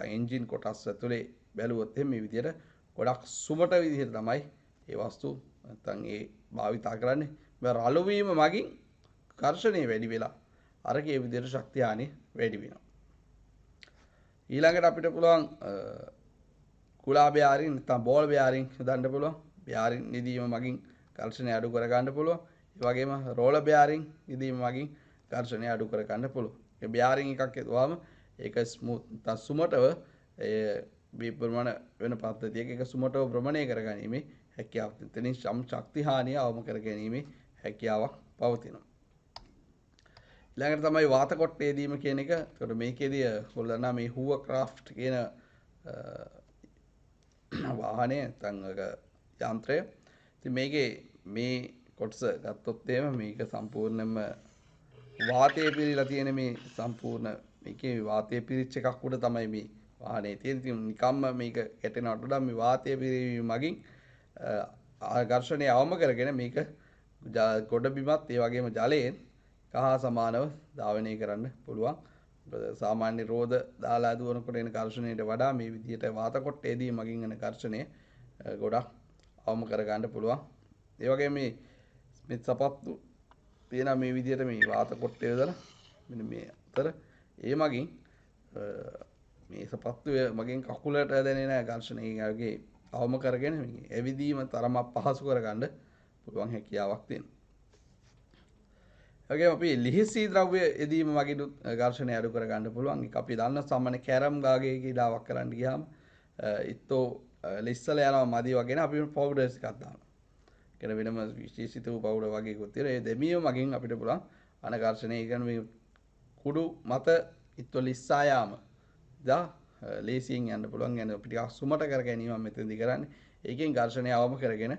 එන්ජින් කොටස් ඇතුලේ බැලුවොත් මේ විදිහට ගොඩක් සුමට විදිහට තමයි ඒ වස්තු නැත්නම් ඒ භාවිතා කරන්නේ. මේ රළු වීම මගින් ඝර්ෂණය වැඩි වෙලා අරගේ විදිහට ශක්තිය හානිය වැඩි වෙනවා. ඊළඟට අපිට පුළුවන් කුලා බෙයාරින් නැත්නම් බෝල් බෙයාරින් හදන්න පුළුවන්. බෙයාරින් නිදීම මගින් ඝර්ෂණය අඩු කර ගන්න පුළුවන්. ඒ වගේම රෝලර් බෙයාරින් නිදීම මගින් ඝර්ෂණය අඩු කර ගන්න පුළුවන්. ඒ බෙයාරින් එකක් යදුවාම ඒක ස්මූත් නැත්නම් සුමටව මේ ප්‍රමාණ වෙන පද්ධතියක ඒක සුමටව භ්‍රමණය කරගැනීමේ හැකියාවක් තියෙන ශක්ති හානිය අවම කර ගැනීමේ හැකියාවක් පවතිනවා. ඊළඟට තමයි වාත කොට්ටේ දීම කියන එක. ඒකට මේකේදී ඔයගොල්ලෝ දන්නා මේ හූව ක්‍රාෆ්ට් කියන වාහනේ නැත්නම් යන්ත්‍රය. ඉතින් මේකේ මේ කොටස ගත්තොත් එහෙම මේක සම්පූර්ණයෙන්ම වාතයේ පිරීලා තියෙන මේ සම්පූර්ණ මේකේ වාතයේ පිරිච්ච එකක් උඩ තමයි මේ වාහනේ තියෙන්නේ. ඉතින් නිකම්ම මේක ගැටෙනවට වඩා මේ වාතයේ පිරීම මගින් ඝර්ෂණය අවම කරගෙන මේක ගොඩ බිමත් ඒ වගේම ජලයෙන් කහා සමානව ධාවනය කරන්න පුළුවන්. සාමාන්‍ය රෝද දාලා දුවනකොට එන ඝර්ෂණයට වඩා මේ විදිහට වාත කොට්ටේදී මගින් එන ඝර්ෂණය ගොඩක් අවම කර ගන්න පුළුවන්. ඒ වගේම මේ සපත්තු තියෙන මේ විදිහට මේ වාත කොට්ටේ දාලා මෙන්න මේ අතර ඒ මගින් මේ සපත්තු මගින් කකුලට දැනෙන ඝර්ෂණය වගේ අවම කරගෙන ඇවිදීම තරමක් පහසු කරගන්න පුළුවන් හැකියාවක් තියෙනවා. වගේම අපි ලිහිසි ද්‍රව්‍ය යෙදීම මගින් ඝර්ෂණය අඩු කර ගන්න පුළුවන්. ඒක අපි දන්න සාමාන්‍ය කැරම් ගාගේ ක්‍රීඩාවක් කරන්න ගියාම ඉත්තෝ ලිස්සල යනවා මදි වගේ අපි පවුඩර්ස් එකක් දානවා. කියන වෙනම විශේෂිත වූ පවුඩර් වගේකුත් තියෙනවා. ඒ දෙමියෝ මගින් අපිට පුළුවන් අනඝර්ෂණය කියන මේ කුඩු මත ඉත්තෝ ලිස්සා යාම දා ලේසියෙන් යන්න පුළුවන්. යන අපිට සුමට කර ගැනීම මෙතනදී කරන්නේ. ඒකෙන් ඝර්ෂණය අවම කරගෙන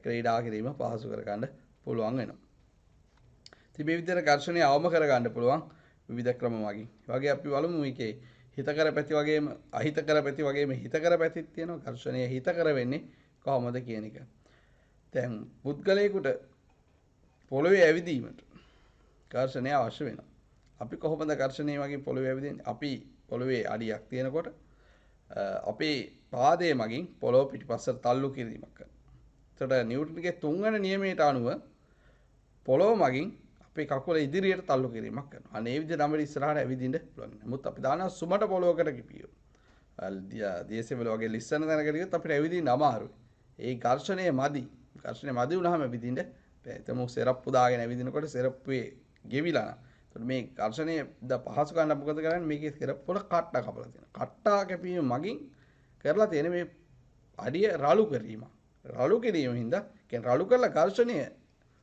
ක්‍රීඩා කිරීම පහසු කර ගන්න පුළුවන් වෙනවා. ඉතින් මේ විදිහට ඝර්ෂණය අවම කර ගන්න පුළුවන් විවිධ ක්‍රම මගින්. ඒ වගේ අපි බලමු මේකේ හිතකර පැති වගේම අහිතකර පැති වගේම හිතකර පැතිත් තියෙනවා. ඝර්ෂණය හිතකර වෙන්නේ කොහොමද කියන එක. දැන් පුද්ගලයෙකුට පොළවේ ඇවිදීමට ඝර්ෂණය අවශ්‍ය වෙනවා. අපි කොහොමද ඝර්ෂණය වගේ පොළවේ ඇවිදින්නේ? අපි පොළවේ අඩියක් තියෙනකොට අපේ පාදයේ මගින් පොළොව පිටිපස්සට තල්ලු කිරීමක් කරනවා. එතකොට නිව්ටන්ගේ තුන්වන නියමයට අනුව පොළොව මගින් අපේ කකුල ඉදිරියට තල්ලු කිරීමක් කරනවා. අනේ මේ විදිහට අපිට ඉස්සරහට ඇවිදින්න පුළුවන්. නමුත් අපි දානවා සුමට පොළොවකට කිපියෝ. දියසෙවල වගේ ලිස්සන තැනකට ගියොත් අපිට ඇවිදින්න අමාරුයි. ඒ ඝර්ෂණය මදි. ඝර්ෂණය මදි වුණාම ඇවිදින්න බැහැ. එතම සෙරප්පු දාගෙන ඇවිදිනකොට සෙරප්පුවේ ගෙවිලා යනවා. එතකොට මේ ඝර්ෂණය පහසු ගන්න මොකද කරන්නේ? මේකේ සෙරප්පු වල කට්ටා කපලා තියෙනවා. කට්ටා කැපීම මගින් කරලා තියෙන මේ අඩිය රළු කිරීම. රළු කිරීම හින්දා කියන්නේ රළු කරලා ඝර්ෂණය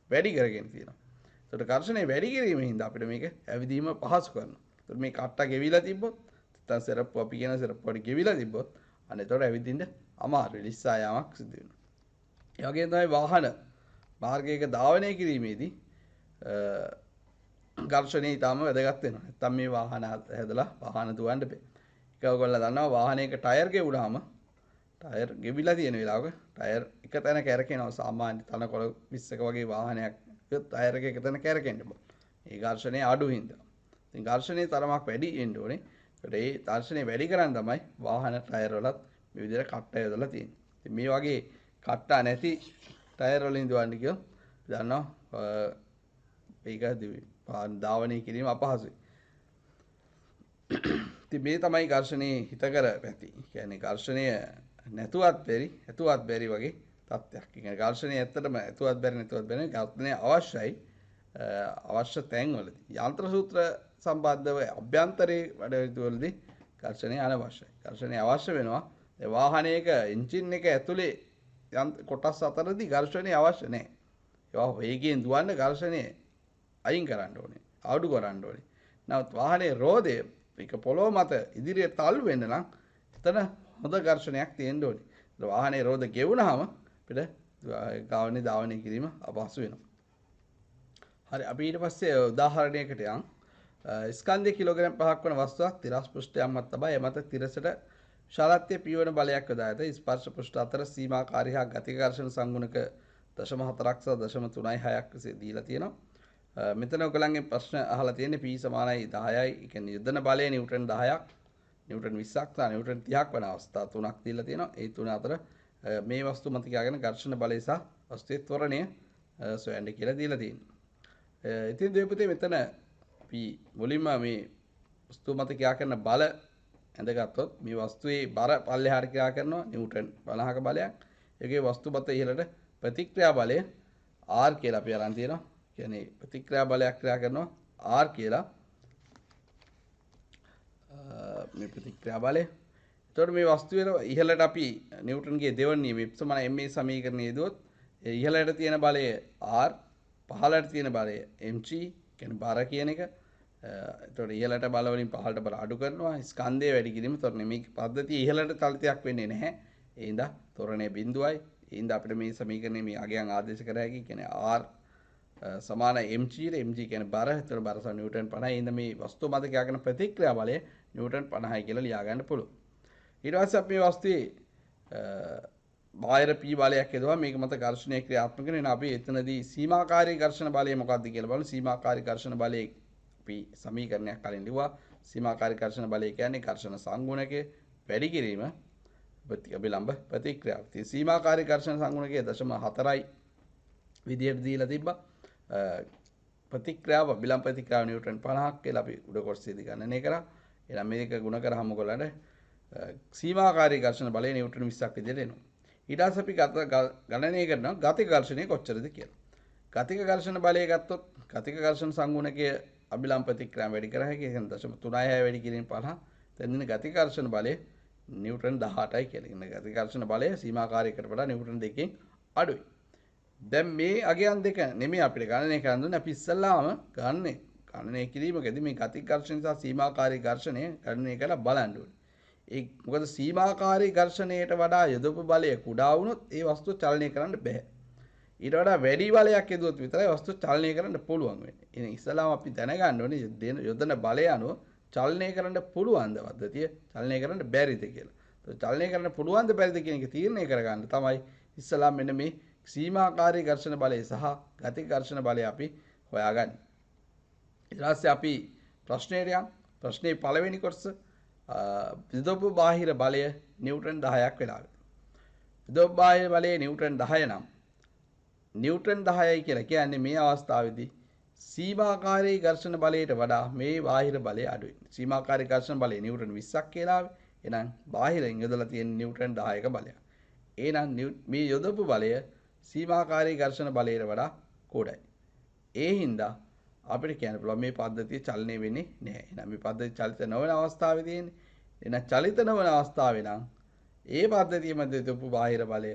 වැඩි කරගෙන තියෙනවා. එතකොට ඝර්ෂණය වැඩි කිරීම හින්දා අපිට මේක ඇවිදීම පහසු කරනවා. එතකොට මේ කට්ටා ගෙවිලා තිබ්බොත් නැත්නම් සෙරප්පු අපි කියන සෙරප්පු වල ගෙවිලා තිබ්බොත් අන්න එතකොට ඇවිදින්න අමාරුයි. ලිස්සා යාමක් සිදු වෙනවා. ඒ වගේම තමයි වාහන මාර්ගයක ධාවනය කිරීමේදී ඝර්ෂණය ඊටම වැදගත් වෙනවා. නැත්නම් මේ වාහන හැදලා වාහන දුවන්න බෑ. ඒක ඔයගොල්ලෝ දන්නවා වාහනයක ටයර් ගෙවුනහම ටයර් ගෙවිලා තියෙන වෙලාවක ටයර් එක තැන කැරකෙනවා. සාමාන්‍ය තනකොළ 20ක වගේ වාහනයක් ටයර් එක තැන කැරකෙන්න බෑ. ඒ ඝර්ෂණය අඩු හින්දා. ඉතින් ඝර්ෂණයේ තරමක් වැඩි වෙන්න ඕනේ. ඒකට ඒ ඝර්ෂණය වැඩි කරන් තමයි වාහන ටයර් වලත් මේ විදිහට කට්ටා යොදලා තියෙන්නේ. ඉතින් මේ වගේ කට්ටා නැති ටයර් වලින් දුවන්න කියොත් දන්නවා ඒක ධාවනය කිරීම අපහසුයි. ඉතින් මේ තමයි ඝර්ෂණයේ හිතකර පැති. කියන්නේ ඝර්ෂණය නැතුවත් බැරි වගේ තත්ත්වයක්. කියන්නේ ඝර්ෂණය ඇත්තටම නැතුවත් බැරි ඝර්ෂණය අවශ්‍යයි. අවශ්‍ය තැන්වලදී යන්ත්‍ර සූත්‍ර සම්බන්ධව අභ්‍යන්තරයේ වැඩවලදී ඝර්ෂණය අනවශ්‍යයි. ඝර්ෂණය අවශ්‍ය වෙනවා. ඒ වාහනයක එන්ජින් එක ඇතුලේ කොටස් අතරදී ඝර්ෂණය අවශ්‍ය නැහැ. ඒවා වේගයෙන් දුවන්න ඝර්ෂණය අයින් කරන්න ඕනේ. අඩු කරන්න ඕනේ. නමුත් වාහනේ රෝදය ඒක පොළොව මත ඉදිරියට තල්ලු වෙන්න නම් එතන හොඳ ඝර්ෂණයක් තියෙන්න ඕනේ. ඒ වාහනේ රෝද ගෙවුනහම අපිට ගාවනේ ධාවනය කිරීම අපහසු වෙනවා. හරි අපි ඊට පස්සේ උදාහරණයකට යන් ස්කන්ධය කිලෝග්‍රෑම් 5ක් වන වස්තුවක් තිරස් පෘෂ්ඨයක් මත තබා එමත තිරසට ශාලත්‍ය පියවන බලයක් යොදා ඇත. ස්පර්ශ පෘෂ්ඨ අතර සීමාකාරී හා ගතික ඝර්ෂණ සංගුණක 0.4ක් සහ 0.36ක් විතර දීලා තියෙනවා. මෙතන ඔයගලන්ගේ ප්‍රශ්න අහලා තියෙන්නේ P සමානයි 10යි. ඒ කියන්නේ යොදන බලය නිව්ටන් 10ක්, නිව්ටන් 20ක් සහ නිව්ටන් 30ක් වන අවස්ථා තුනක් දීලා තියෙනවා. ඒ තුන අතර මේ වස්තු මත කියාගෙන ඝර්ෂණ බලය සහ වස්තුවේ ත්වරණය සොයන්න කියලා දීලා තියෙනවා. ඉතින් දෙවිපතේ මෙතන අපි මුලින්ම මේ වස්තු මත කියා කරන බල ඇඳගත්තොත් මේ වස්තුවේ බර පල්ලෙහාට කියා කරනවා නිව්ටන් 50ක බලයක්. ඒකේ වස්තු මත ඉහළට ප්‍රතික්‍රියා බලය R කියලා අපි අරන් තියෙනවා. කියන්නේ ප්‍රතික්‍රියා බලයක් ක්‍රියා කරනවා R කියලා. මේ ප්‍රතික්‍රියා බලය. එතකොට මේ වස්තුවේ ඉහළට අපි නිව්ටන්ගේ දෙවන නියමය සමාන ma සමීකරණය යෙදුවොත් ඉහළට තියෙන බලය R, පහළට තියෙන බලය mg කියන්නේ බර කියන එක. එතකොට ඉහළට බල වලින් පහළට බල අඩු කරනවා. ස්කන්ධය වැඩි කිරීම තොරණේ මේ පද්ධතිය ඉහළට තලිතයක් වෙන්නේ නැහැ. ඒ හින්දා තොරණේ බිඳුවයි. ඒ හින්දා අපිට මේ සමීකරණය මේ අගයන් ආදේශ කර හැකි. කියන්නේ R සමාන mg mg කියන්නේ බර. එතකොට බර සම නිව්ටන් 50. ඒ හින්දා මේ වස්තුව මත කියාගෙන ප්‍රතික්‍රියා බලය නිව්ටන් 50යි කියලා ලියා ගන්න පුළුවන්. ඊට පස්සේ අපි මේ වස්තුවේ බාහිර P බලයක් යදුවා මේක මත ඝර්ෂණය ක්‍රියාත්මක වෙනවා. අපි එතනදී සීමාකාරී ඝර්ෂණ බලය මොකක්ද කියලා බලමු. සීමාකාරී ඝර්ෂණ බලය අපි සමීකරණයක් කලින් ලිව්වා. සීමාකාරී ඝර්ෂණ බලය කියන්නේ ඝර්ෂණ සංගුණකයේ වැඩි කිරීම අභිලම්බ ප්‍රතික්‍රියාව. ඉතින් සීමාකාරී ඝර්ෂණ සංගුණකයේ 0.4යි විදියට දීලා තිබ්බා. ප්‍රතික්‍රියාව අභිලම්බ ප්‍රතික්‍රියාව නිව්ටන් 50ක් කියලා අපි උඩ කොටසේදී ගණනය කරා. එහෙනම් මේක ගුණ කරාම ඔයගොල්ලන්ට සීමාකාරී ඝර්ෂණ බලය නිව්ටන් 20ක් විදියට එනවා. ඊට පස්සේ අපි ගණනය කරනවා ගතික ඝර්ෂණය කොච්චරද කියලා. ගතික ඝර්ෂණ බලය ගත්තොත් ගතික ඝර්ෂණ සංගුණකයේ අභිලම්බ ප්‍රතික්‍රියාව වැඩි කර හැකි. ඒ කියන්නේ 0.36 වැඩි කිරීම 50. දැන් දින ගතික ඝර්ෂණ බලය නිව්ටන් 18යි කියලා. ඉන්න ගතික ඝර්ෂණ බලය සීමාකාරයකට වඩා නිව්ටන් 2කින් අඩුයි. දැන් මේ අගයන් දෙක නෙමෙයි අපිට ගණනය කරන්න දුන්නේ. අපි ඉස්සල්ලාම ගණනය කිරීමකදී මේ ගතික ඝර්ෂණ සහ සීමාකාරී ඝර්ෂණය ගණනය කරලා බලන්න ඕනේ. ඒ මොකද සීමාකාරී ඝර්ෂණයට වඩා යොදපු බලය කුඩා වුණොත් ඒ වස්තුව චලනය කරන්න බෑ. ඊට වඩා වැඩි බලයක් යොදුවොත් විතරයි වස්තුව චලනය කරන්න පුළුවන් වෙන්නේ. ඉතින් ඉස්සලාම අපි දැනගන්න ඕනේ යොදන බලය අනුව චලනය කරන්න පුළුවන්ද පද්ධතිය චලනය කරන්න බැරිද කියලා. ඒත් චලනය කරන්න පුළුවන්ද බැරිද කියන එක තීරණය කරගන්න තමයි ඉස්සලාම මෙන්න මේ සීමාකාරී ඝර්ෂණ බලය සහ ගතික ඝර්ෂණ බලය අපි හොයාගන්නේ. ඊට පස්සේ අපි ප්‍රශ්නයට යමු. ප්‍රශ්නේ පළවෙනි කොටස විදොප්පු බාහිර බලය නිව්ටන් 10ක් වෙලා. විදොප්පු බාහිර බලය නිව්ටන් 10 නම් නිව්ටන් 10යි කියලා කියන්නේ මේ අවස්ථාවේදී සීමාකාරී ඝර්ෂණ බලයට වඩා මේ බාහිර බලය අඩුයි. සීමාකාරී ඝර්ෂණ බලය නිව්ටන් 20ක් කියලා. එහෙනම් බාහිරින් යොදලා තියෙන නිව්ටන් 10ක බලයක්. එහෙනම් මේ යොදපු බලය සීමාකාරී ඝර්ෂණ බලයට වඩා කොඩයි. ඒ හින්දා අපිට කියන්න පුළුවන් මේ පද්ධතිය චලනය වෙන්නේ නැහැ. එහෙනම් මේ පද්ධතිය චලිත නොවන අවස්ථාවේ තියෙන්නේ. එහෙනම් චලිත නොවන අවස්ථාවේ නම් ඒ පද්ධතිය මැද යොදපු බාහිර බලය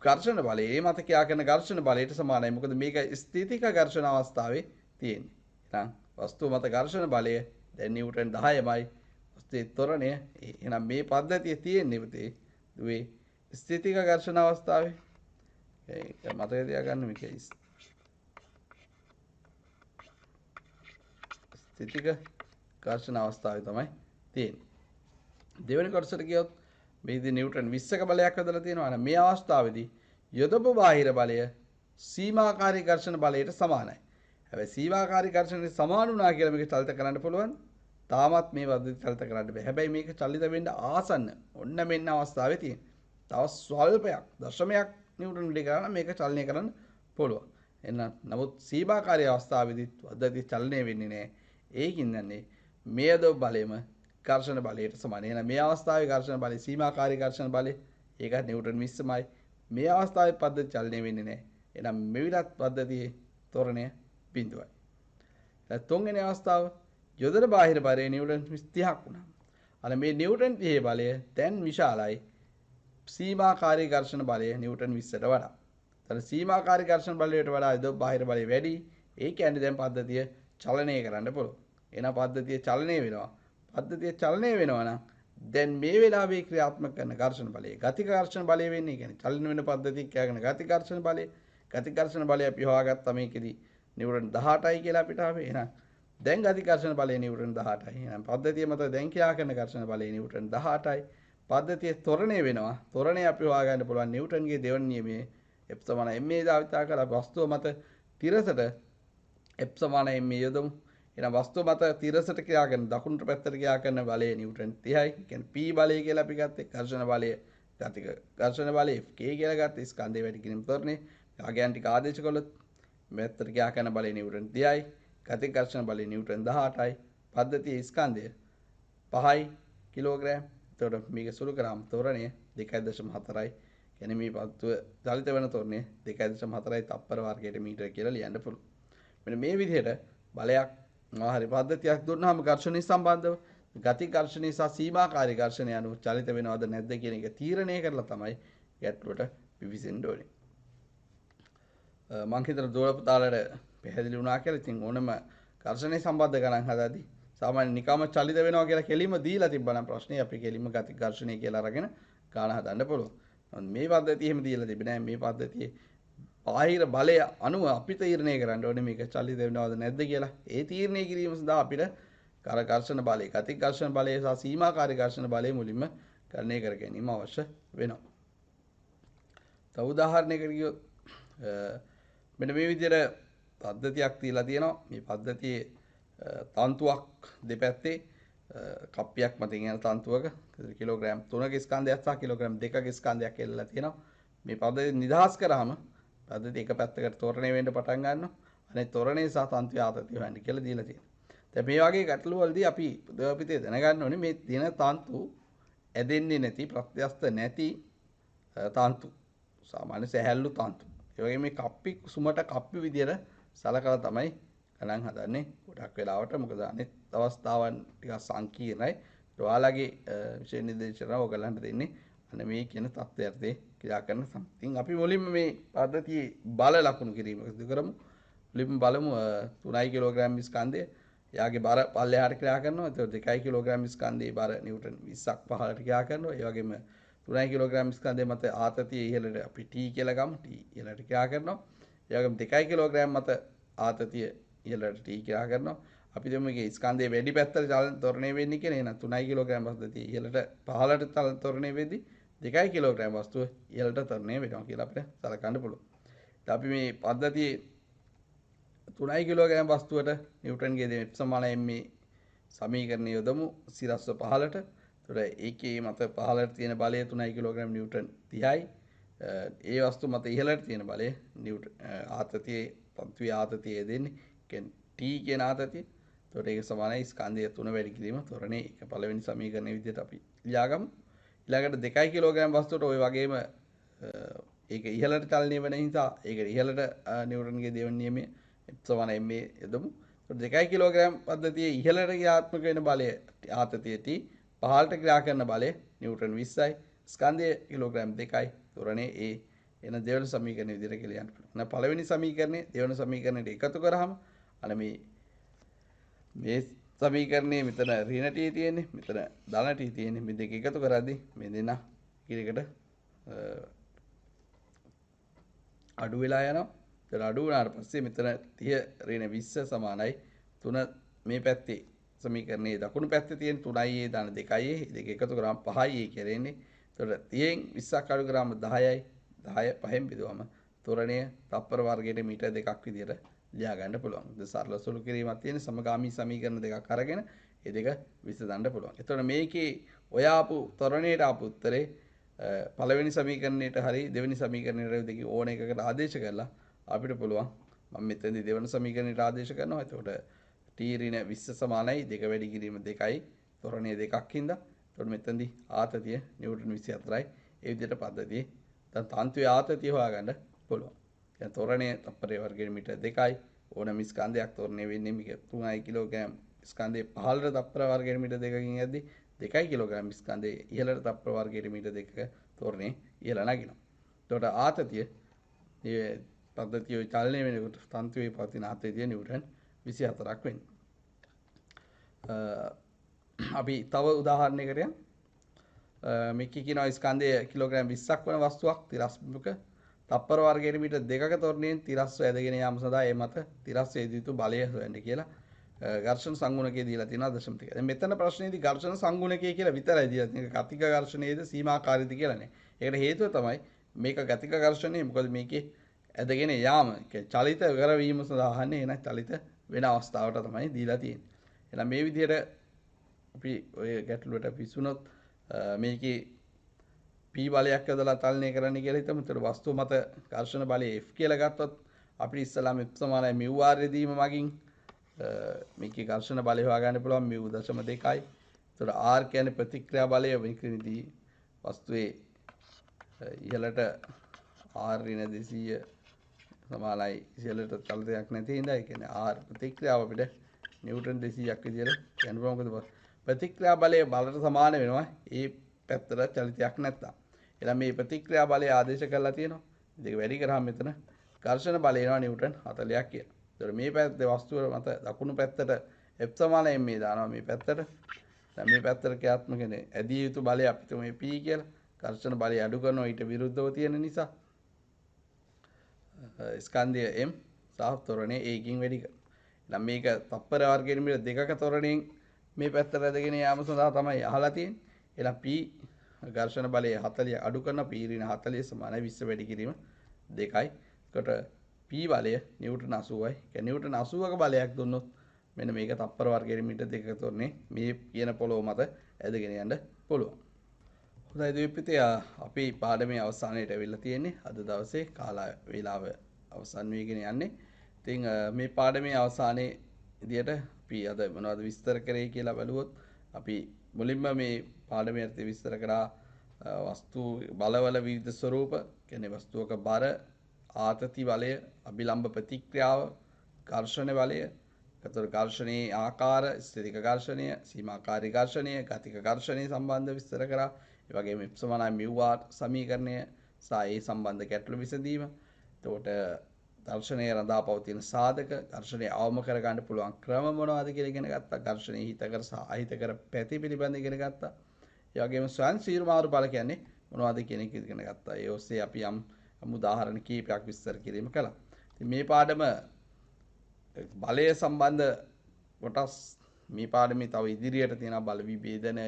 ඝර්ෂණ බලය ඒ මත ක්‍රියා කරන ඝර්ෂණ බලයට සමානයි. මොකද මේක ස්ථිතික ඝර්ෂණ අවස්ථාවේ තියෙන්නේ. එහෙනම් වස්තුව මත ඝර්ෂණ බලය දැන් නිව්ටන් 10යි. වස්තුවේ ත්වරණය එහෙනම් මේ පද්ධතිය තියෙන්නේ පුතේ දුවේ ස්ථිතික ඝර්ෂණ අවස්ථාවේ. ඒක මතක තියාගන්න මේක ස්ථිතික ඝර්ෂණ අවස්ථාවේ තමයි තියෙන්නේ. දෙවෙනි කොටසට ගියොත් මේදී නිව්ටන් 20ක බලයක් හදලා තියෙනවා. මේ අවස්ථාවේදී යොදපු බාහිර බලය සීමාකාරී ඝර්ෂණ බලයට සමානයි. හැබැයි සීමාකාරී ඝර්ෂණයට සමාන වුණා කියලා මේක චලිත කරන්න පුළුවන්. තාමත් මේ පද්ධතිය චලිත කරන්න බෑ. හැබැයි මේක චලිත වෙන්න ආසන්න. ඔන්න මෙන්න අවස්ථාවේ තියෙන. තව ස්වල්පයක් දශමයක් නිව්ටන් වැඩි කරලා මේක චලනය කරන්න පුළුවන්. එහෙනම් නමුත් සීමාකාරී අවස්ථාවේදී පද්ධතිය චලනය වෙන්නේ නැහැ. ඒකින් දන්නේ මේ යොදපු බලයම ඝර්ෂණ බලයට සමානයි. එහෙනම් මේ අවස්ථාවේ ඝර්ෂණ බලය සීමාකාරී ඝර්ෂණ බලය ඒක නිව්ටන් 20මයි. මේ අවස්ථාවේ පද්ධතිය චලනය වෙන්නේ නැහැ. එහෙනම් මෙවිලත් පද්ධතියේ ත්වරණය බිඳුවයි. දැන් තුන්වෙනි අවස්ථාව යොදන බාහිර බලය නිව්ටන් 30ක් වුණා. අර මේ නිව්ටන් 30 බලය දැන් විශාලයි සීමාකාරී ඝර්ෂණ බලය නිව්ටන් 20ට වඩා. ඒතර සීමාකාරී ඝර්ෂණ බලයට වඩා යොදපු බාහිර බලය වැඩි. ඒ කියන්නේ දැන් පද්ධතිය චලනය කරන්න පුළුවන්. එහෙනම් පද්ධතිය චලනය වෙනවා. පද්ධතිය චලනය වෙනවා නම් දැන් මේ වෙලාවේ ක්‍රියාත්මක කරන ඝර්ෂණ බලය ගතික ඝර්ෂණ බලය වෙන්නේ. කියන්නේ චලන වෙන පද්ධතිය කියගෙන ගතික ඝර්ෂණ බලය. ගතික ඝර්ෂණ බලය අපි හොයාගත්තා මේකෙදි නිව්ටන් 18යි කියලා අපිට ආවේ. එහෙනම් දැන් ගතික ඝර්ෂණ බලය නිව්ටන් 18යි. එහෙනම් පද්ධතිය මත දැන් ක්‍රියා කරන ඝර්ෂණ බලය නිව්ටන් 18යි. පද්ධතිය ත්වරණය වෙනවා. ත්වරණය අපි හොයාගන්න පුළුවන් නිව්ටන්ගේ දෙවන නියමයේ F සමාන ma දාවිතා කරලා වස්තුව මත තිරසට F සමාන ma යොදමු. එහෙනම් වස්තුව මත තිරසට ක්‍රියා කරන දකුණට පැත්තට ක්‍රියා කරන බලය නිව්ටන් 30යි. කියන්නේ P බලය කියලා අපි ගත්තේ ඝර්ෂණ බලය ගතික ඝර්ෂණ බලය K කියලා ගත්තේ ස්කන්ධය වැඩි කිරීම ත්වරණය. ආගයන් ටික ආදේශ කළොත් මෙතට ක්‍රියා කරන බලය නිව්ටන් 30යි. ගතික ඝර්ෂණ බලය නිව්ටන් 18යි. පද්ධතියේ ස්කන්ධය 5යි කිලෝග්‍රෑම්. එතකොට මේක සුළු කරාම ත්වරණය 2.4යි. කියන්නේ මේ වස්තුව චලිත වෙන ත්වරණය 2.4යි තප්පර වර්ගයට මීටර කියලා ලියන්න පුළුවන්. මෙන්න මේ විදිහට බලයක් හරි පද්ධතියක් දුන්නාම ඝර්ෂණය සම්බන්ධව ගති ඝර්ෂණය සහ සීමාකාරී ඝර්ෂණය අනුව චලිත වෙනවද නැද්ද කියන එක තීරණය කරලා තමයි ගැටලුවට විසඳෙන්න ඕනේ. මං හිතන දෝල පුතාලට පැහැදිලි වුණා කියලා. ඉතින් ඕනම ඝර්ෂණය සම්බන්ධ ගණන් හදාදී සාමාන්‍ය නිකම්ම චලිත වෙනවා කියලා කෙලින්ම දීලා තිබ්බනම් ප්‍රශ්නේ අපි කෙලින්ම ගති ඝර්ෂණය කියලා අරගෙන ගාන හදන්න පුළුවන්. මේ පද්ධතිය එහෙම දීලා තිබෙන්නේ නැහැ. මේ පද්ධතියේ බාහිර බලය අනුව අපි තීරණය කරන්න ඕනේ මේක චලිත වෙනවද නැද්ද කියලා. ඒ තීරණය කිරීම සඳහා අපිට ඝර්ෂණ බලය, ගති ඝර්ෂණ බලය සහ සීමාකාරී ඝර්ෂණ බලය මුලින්ම ගණනය කර ගැනීම අවශ්‍ය වෙනවා. තව උදාහරණයකට ගියොත් මෙන්න මේ විදිහට පද්ධතියක් තියලා තියෙනවා. මේ පද්ධතියේ තන්තුවක් දෙපැත්තේ කප්පියක් මතින් යන තන්තුවක කිලෝග්‍රෑම් 3ක ස්කන්ධයක් සහ කිලෝග්‍රෑම් 2ක ස්කන්ධයක් එල්ලලා තියෙනවා. මේ පද්ධතිය නිදහස් කරාම පද්ධතිය එක පැත්තකට ත්වරණය වෙන්න පටන් ගන්නවා. අනේ ත්වරණය සහ තන්තුවේ ආතතිය හොයන්න කියලා දීලා තියෙනවා. දැන් මේ වගේ ගැටලු වලදී අපි පුදවපිතේ දැනගන්න ඕනේ මේ දින තන්තු ඇදෙන්නේ නැති ප්‍රත්‍යස්ත නැති තන්තු සාමාන්‍ය සැහැල්ලු තන්තු. ඒ වගේ මේ කප්පි කුසුමට කප්පි විදියට සලකලා තමයි ගණන් හදන්නේ ගොඩක් වෙලාවට. මොකද අනිත් අවස්ථාවන් ටිකක් සංකීර්ණයි. ඔයාලගේ විශේෂ නිර්දේශන ඔයගලන්ට දෙන්නේ අන්න මේ කියන තත්ත්වයටදී ක්‍රියා කරන සම්පතින් අපි මුලින්ම මේ පද්ධතියේ බල ලකුණු කිරීම සිදු කරමු. මුලින්ම බලමු 3 කිලෝග්‍රෑම් ස්කන්ධය යාගේ බර පල්ලෙහාට ක්‍රියා කරනවා. එතකොට 2 කිලෝග්‍රෑම් ස්කන්ධයේ බර නිව්ටන් 20ක් පහළට ක්‍රියා කරනවා. ඒ වගේම 3 කිලෝග්‍රෑම් ස්කන්ධය මත ආතතිය ඉහළට අපි T කියලා ගමු. T ඉහළට ක්‍රියා කරනවා. ඒ වගේම 2 කිලෝග්‍රෑම් මත ආතතිය ඉහළට T ක්‍රියා කරනවා. අපි දෙමු මේකේ ස්කන්ධයේ වැඩි පැත්තට ත්වරණය වෙන්නේ කියලා. එහෙනම් 3 කිලෝග්‍රෑම් පද්ධතිය ඉහළට පහළට ත්වරණය වෙද්දී 2 කිලෝග්‍රෑම් වස්තුව ඉහළට ත්වරණය වෙනවා කියලා අපිට සලකන්න පුළුවන්. අපි මේ පද්ධතියේ 3 කිලෝග්‍රෑම් වස්තුවට නිව්ටන්ගේ F = ma සමීකරණය යොදමු සිරස්ව පහළට. එතකොට ඒකේ මත පහළට තියෙන බලය 3 කිලෝග්‍රෑම් නිව්ටන් 30යි. ඒ වස්තු මත ඉහළට තියෙන බලය ආතතියේ තන්තුවේ ආතතිය දෙන්නේ. කියන්නේ T කියන ආතතිය. එතකොට ඒක සමානයි ස්කන්ධය 3 වැඩි කිරීම ත්වරණේ. ඒක පළවෙනි සමීකරණයේ විදිහට අපි ලියාගමු. ඊළඟට 2 කිලෝග්‍රෑම් වස්තුවට ওই වගේම ඒක ඉහළට චලනය වෙන නිසා ඒක ඉහළට නිව්ටන්ගේ දෙවන නියමය F = ma යොදමු. 2 කිලෝග්‍රෑම් පද්ධතියේ ඉහළට ක්‍රියාත්මක වෙන බලය ආතතිය T, පහළට ක්‍රියා කරන බලය නිව්ටන් 20යි. ස්කන්ධය කිලෝග්‍රෑම් 2යි. ත්වරණේ A එන දෙවන සමීකරණය විදිහට කියලා යන්න පුළුවන්. පළවෙනි සමීකරණය දෙවන සමීකරණයට එකතු කරාම අන්න මේ සමීකරණයේ මෙතන ඍණ T තියෙන්නේ, මෙතන ධන T තියෙන්නේ. මේ දෙක එකතු කරද්දී මේ දෙන කිරයකට අඩු වෙලා යනවා. එතන අඩු වුණාට පස්සේ මෙතන 30 ඍණ 20 සමානයි 3 මේ පැත්තේ සමීකරණයේ දකුණු පැත්තේ තියෙන 3යි ධන 2යි දෙක එකතු කරාම 5යි කරන්නේ. එතකොට 30න් 20ක් අඩු කරාම 10යි 10 5න් බෙදුවම ත්වරණය තප්පර වර්ගයට මීටර් 2ක් විදියට ලියා ගන්න පුළුවන්. ඒක සරල සුළු කිරීමක් තියෙන සමගාමී සමීකරණ දෙකක් අරගෙන ඒ දෙක විසඳන්න පුළුවන්. එතකොට මේකේ ඔය ආපු ත්වරණයට ආපු උත්තරේ පළවෙනි සමීකරණයට හරි දෙවෙනි සමීකරණයට දෙක ඕන එකකට ආදේශ කරලා අපිට පුළුවන් මම මෙතනදී දෙවෙනි සමීකරණයට ආදේශ කරනවා. එතකොට t ඍණ 20 සමානයි 2 වැඩි කිරීම 2යි ත්වරණය 2ක් හින්දා. එතකොට මෙතනදී ආතතිය නිව්ටන් 24යි. ඒ විදිහට පද්ධතියේ දැන් තන්තුවේ ආතතිය හොයාගන්න පුළුවන්. දැන් ත්වරණය තප්පරයේ වර්ගයට මීටර් 2යි. ඕනම ස්කන්ධයක් ත්වරණය වෙන්නේ මේක 3 කිලෝග්‍රෑම් ස්කන්ධයේ පහළට තප්පර වර්ගයට මීටර් 2කින් යද්දී 2 කිලෝග්‍රෑම් ස්කන්ධයේ ඉහළට තප්පර වර්ගයට මීටර් 2ක ත්වරණේ ඉහළ නගිනවා. එතකොට ආතතිය මේ පද්ධතිය චලනය වෙනකොට තන්තුවේ පවතින ආතතිය නිව්ටන් 24ක් වෙන්නේ. අපි තව උදාහරණයකට යමු. මේක කියනවා ස්කන්ධය කිලෝග්‍රෑම් 20ක් වන වස්තුවක් තිරස්මුක තප්පර වර්ගයට මීටර් 2ක ත්වරණයෙන් තිරස්ව ඇදගෙන යාම සඳහා ඒ මත තිරස්ව යෙදිය යුතු බලය හොයන්න කියලා ඝර්ෂණ සංගුණකයේ දීලා තියෙනවා 0.3. දැන් මෙතන ප්‍රශ්නේදී ඝර්ෂණ සංගුණකය කියලා විතරයි දීලා තියෙන්නේ. ගතික ඝර්ෂණයේද සීමාකාරීද කියලා නෑ. ඒකට හේතුව තමයි මේක ගතික ඝර්ෂණය. මොකද මේකේ ඇදගෙන යාම චලිත කරවීම සඳහා අහන්නේ එන චලිත වෙන අවස්ථාවට තමයි දීලා තියෙන්නේ. එහෙනම් මේ විදිහට අපි ඔය ගැටලුවට පිසුනොත් මේකේ P බලයක් යොදලා චලනය කරන්න කියලා හිතමු. ඒතර වස්තුව මත ඝර්ෂණ බලය F කියලා ගත්තොත් අපිට ඉස්සලාම F සමානයි μ r දීම මගින් මේකේ ඝර්ෂණ බලය හොයාගන්න පුළුවන් μ.2යි. ඒතර R කියන්නේ ප්‍රතික්‍රියා බලය. මේකෙදී වස්තුවේ ඉහළට R ඍණ 200 සමානයි ඉහළට චලිතයක් නැති හින්දා ඒ කියන්නේ R ප්‍රතික්‍රියාව අපිට නිව්ටන් 200ක් විදියට කියන්න පුළුවන්. මොකද ප්‍රතික්‍රියා බලය බලට සමාන වෙනවා ඒ පැත්තට චලිතයක් නැත්තම්. එහෙනම් මේ ප්‍රතික්‍රියා බලය ආදේශ කරලා තියෙනවා. ඒක වැඩි කරාම මෙතන ඝර්ෂණ බලය එනවා නිව්ටන් 40ක් කියලා. ඒතර මේ පැත්තේ වස්තුව මත දකුණු පැත්තට F සමානයි මේ දානවා මේ පැත්තට. දැන් මේ පැත්තට ක්‍රියාත්මක වෙන ඇදිය යුතු බලය අපි තුමු P කියලා. ඝර්ෂණ බලය අඩු කරනවා ඊට විරුද්ධව තියෙන නිසා. ස්කන්ධය M සහ ත්වරණය A කින් වැඩි කරනවා. එහෙනම් මේක තප්පර වර්ගයෙන් මිල දෙකක ත්වරණයෙන් මේ පැත්තට ඇදගෙන යාම සඳහා තමයි අහලා තියෙන්නේ. එහෙනම් P ඝර්ෂණ බලය 40 අඩු කරන P ඍණ 40 සමානයි 20 වැඩි කිරීම 2යි. එතකොට P බලය නිව්ටන් 80යි. ඒ නිව්ටන් 80ක බලයක් දුන්නොත් මෙන්න මේක තප්පර වර්ගයෙන් මීටර් 2ක ත්වරණේ මේ කියන පොළොව මත ඇදගෙන යන්න පුළුවන්. හොඳයි දෙවිපිතේ අපි පාඩමේ අවසානයට ඇවිල්ලා තියෙන්නේ. අද දවසේ කාල වේලාව අවසන් වෙගෙන යන්නේ. ඉතින් මේ පාඩමේ අවසානයේ විදියට අපි අද මොනවද විස්තර කරේ කියලා බලුවොත් අපි මුලින්ම මේ පාඩමේ අර්ථය විස්තර කරා වස්තු බලවල විවිධ ස්වරූප කියන්නේ වස්තුවක බර ආතති බලය අභිලම්භ ප්‍රතික්‍රියාව ඝර්ෂණ බලය එතකොට ඝර්ෂණයේ ආකාර ස්ථිතික ඝර්ෂණය සීමාකාරී ඝර්ෂණය ගතික ඝර්ෂණය සම්බන්ධ විස්තර කරා ඒ වගේම ඉප්සමනා මිව්වා සමීකරණය සහ ඒ සම්බන්ධ ගැටලු විසඳීම එතකොට ඝර්ෂණය රඳා පවතින සාධක ඝර්ෂණය අවම කර ගන්න පුළුවන් ක්‍රම මොනවද කියලා ඉගෙන ගත්තා ඝර්ෂණයේ හිතකර සහ අහිතකර පැති පිළිබඳ ඉගෙන ගත්තා ඒ වගේම ස්වයං සීමාරු බල කියන්නේ මොනවද කියන එක ඉගෙන ගත්තා ඒ ඔස්සේ අපි යම් උදාහරණ කීපයක් විස්තර කිරීම කළා ඉතින් මේ පාඩම බලය සම්බන්ධ කොටස් මේ පාඩමේ තව ඉදිරියට තියෙන බල විභේදනය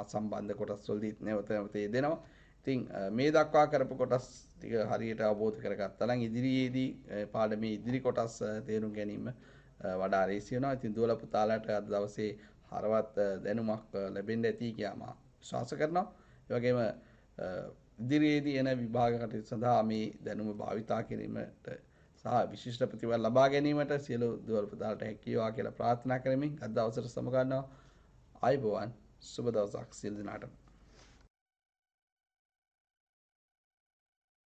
සම්බන්ධ කොටස් වලදී නැවත නැවත යෙදෙනවා. ඉතින් මේ දක්වා කරපු කොටස් ටික හරියට අවබෝධ කරගත්තා නම් ඉදිරියේදී පාඩමේ ඉදිරි කොටස් තේරුම් ගැනීම වඩා ලේසි වෙනවා. ඉතින් දුවලා පුතාලාට අද දවසේ හරවත් දැනුමක් ලැබෙන්න ඇති කියලා මම විශ්වාස කරනවා. ඒ වගේම ඉදිරියේදී එන විභාග කටයුතු සඳහා මේ දැනුම භාවිතා කිරීමට සහ විශිෂ්ට ප්‍රතිඵල ලබා ගැනීමට සියලු දුවල් පුතාලට හැකියවා කියලා ප්‍රාර්ථනා කරමින් අද අවසර සමගන්නවා. ආයුබෝවන් සුබ දවසක් සියලු දෙනාටම.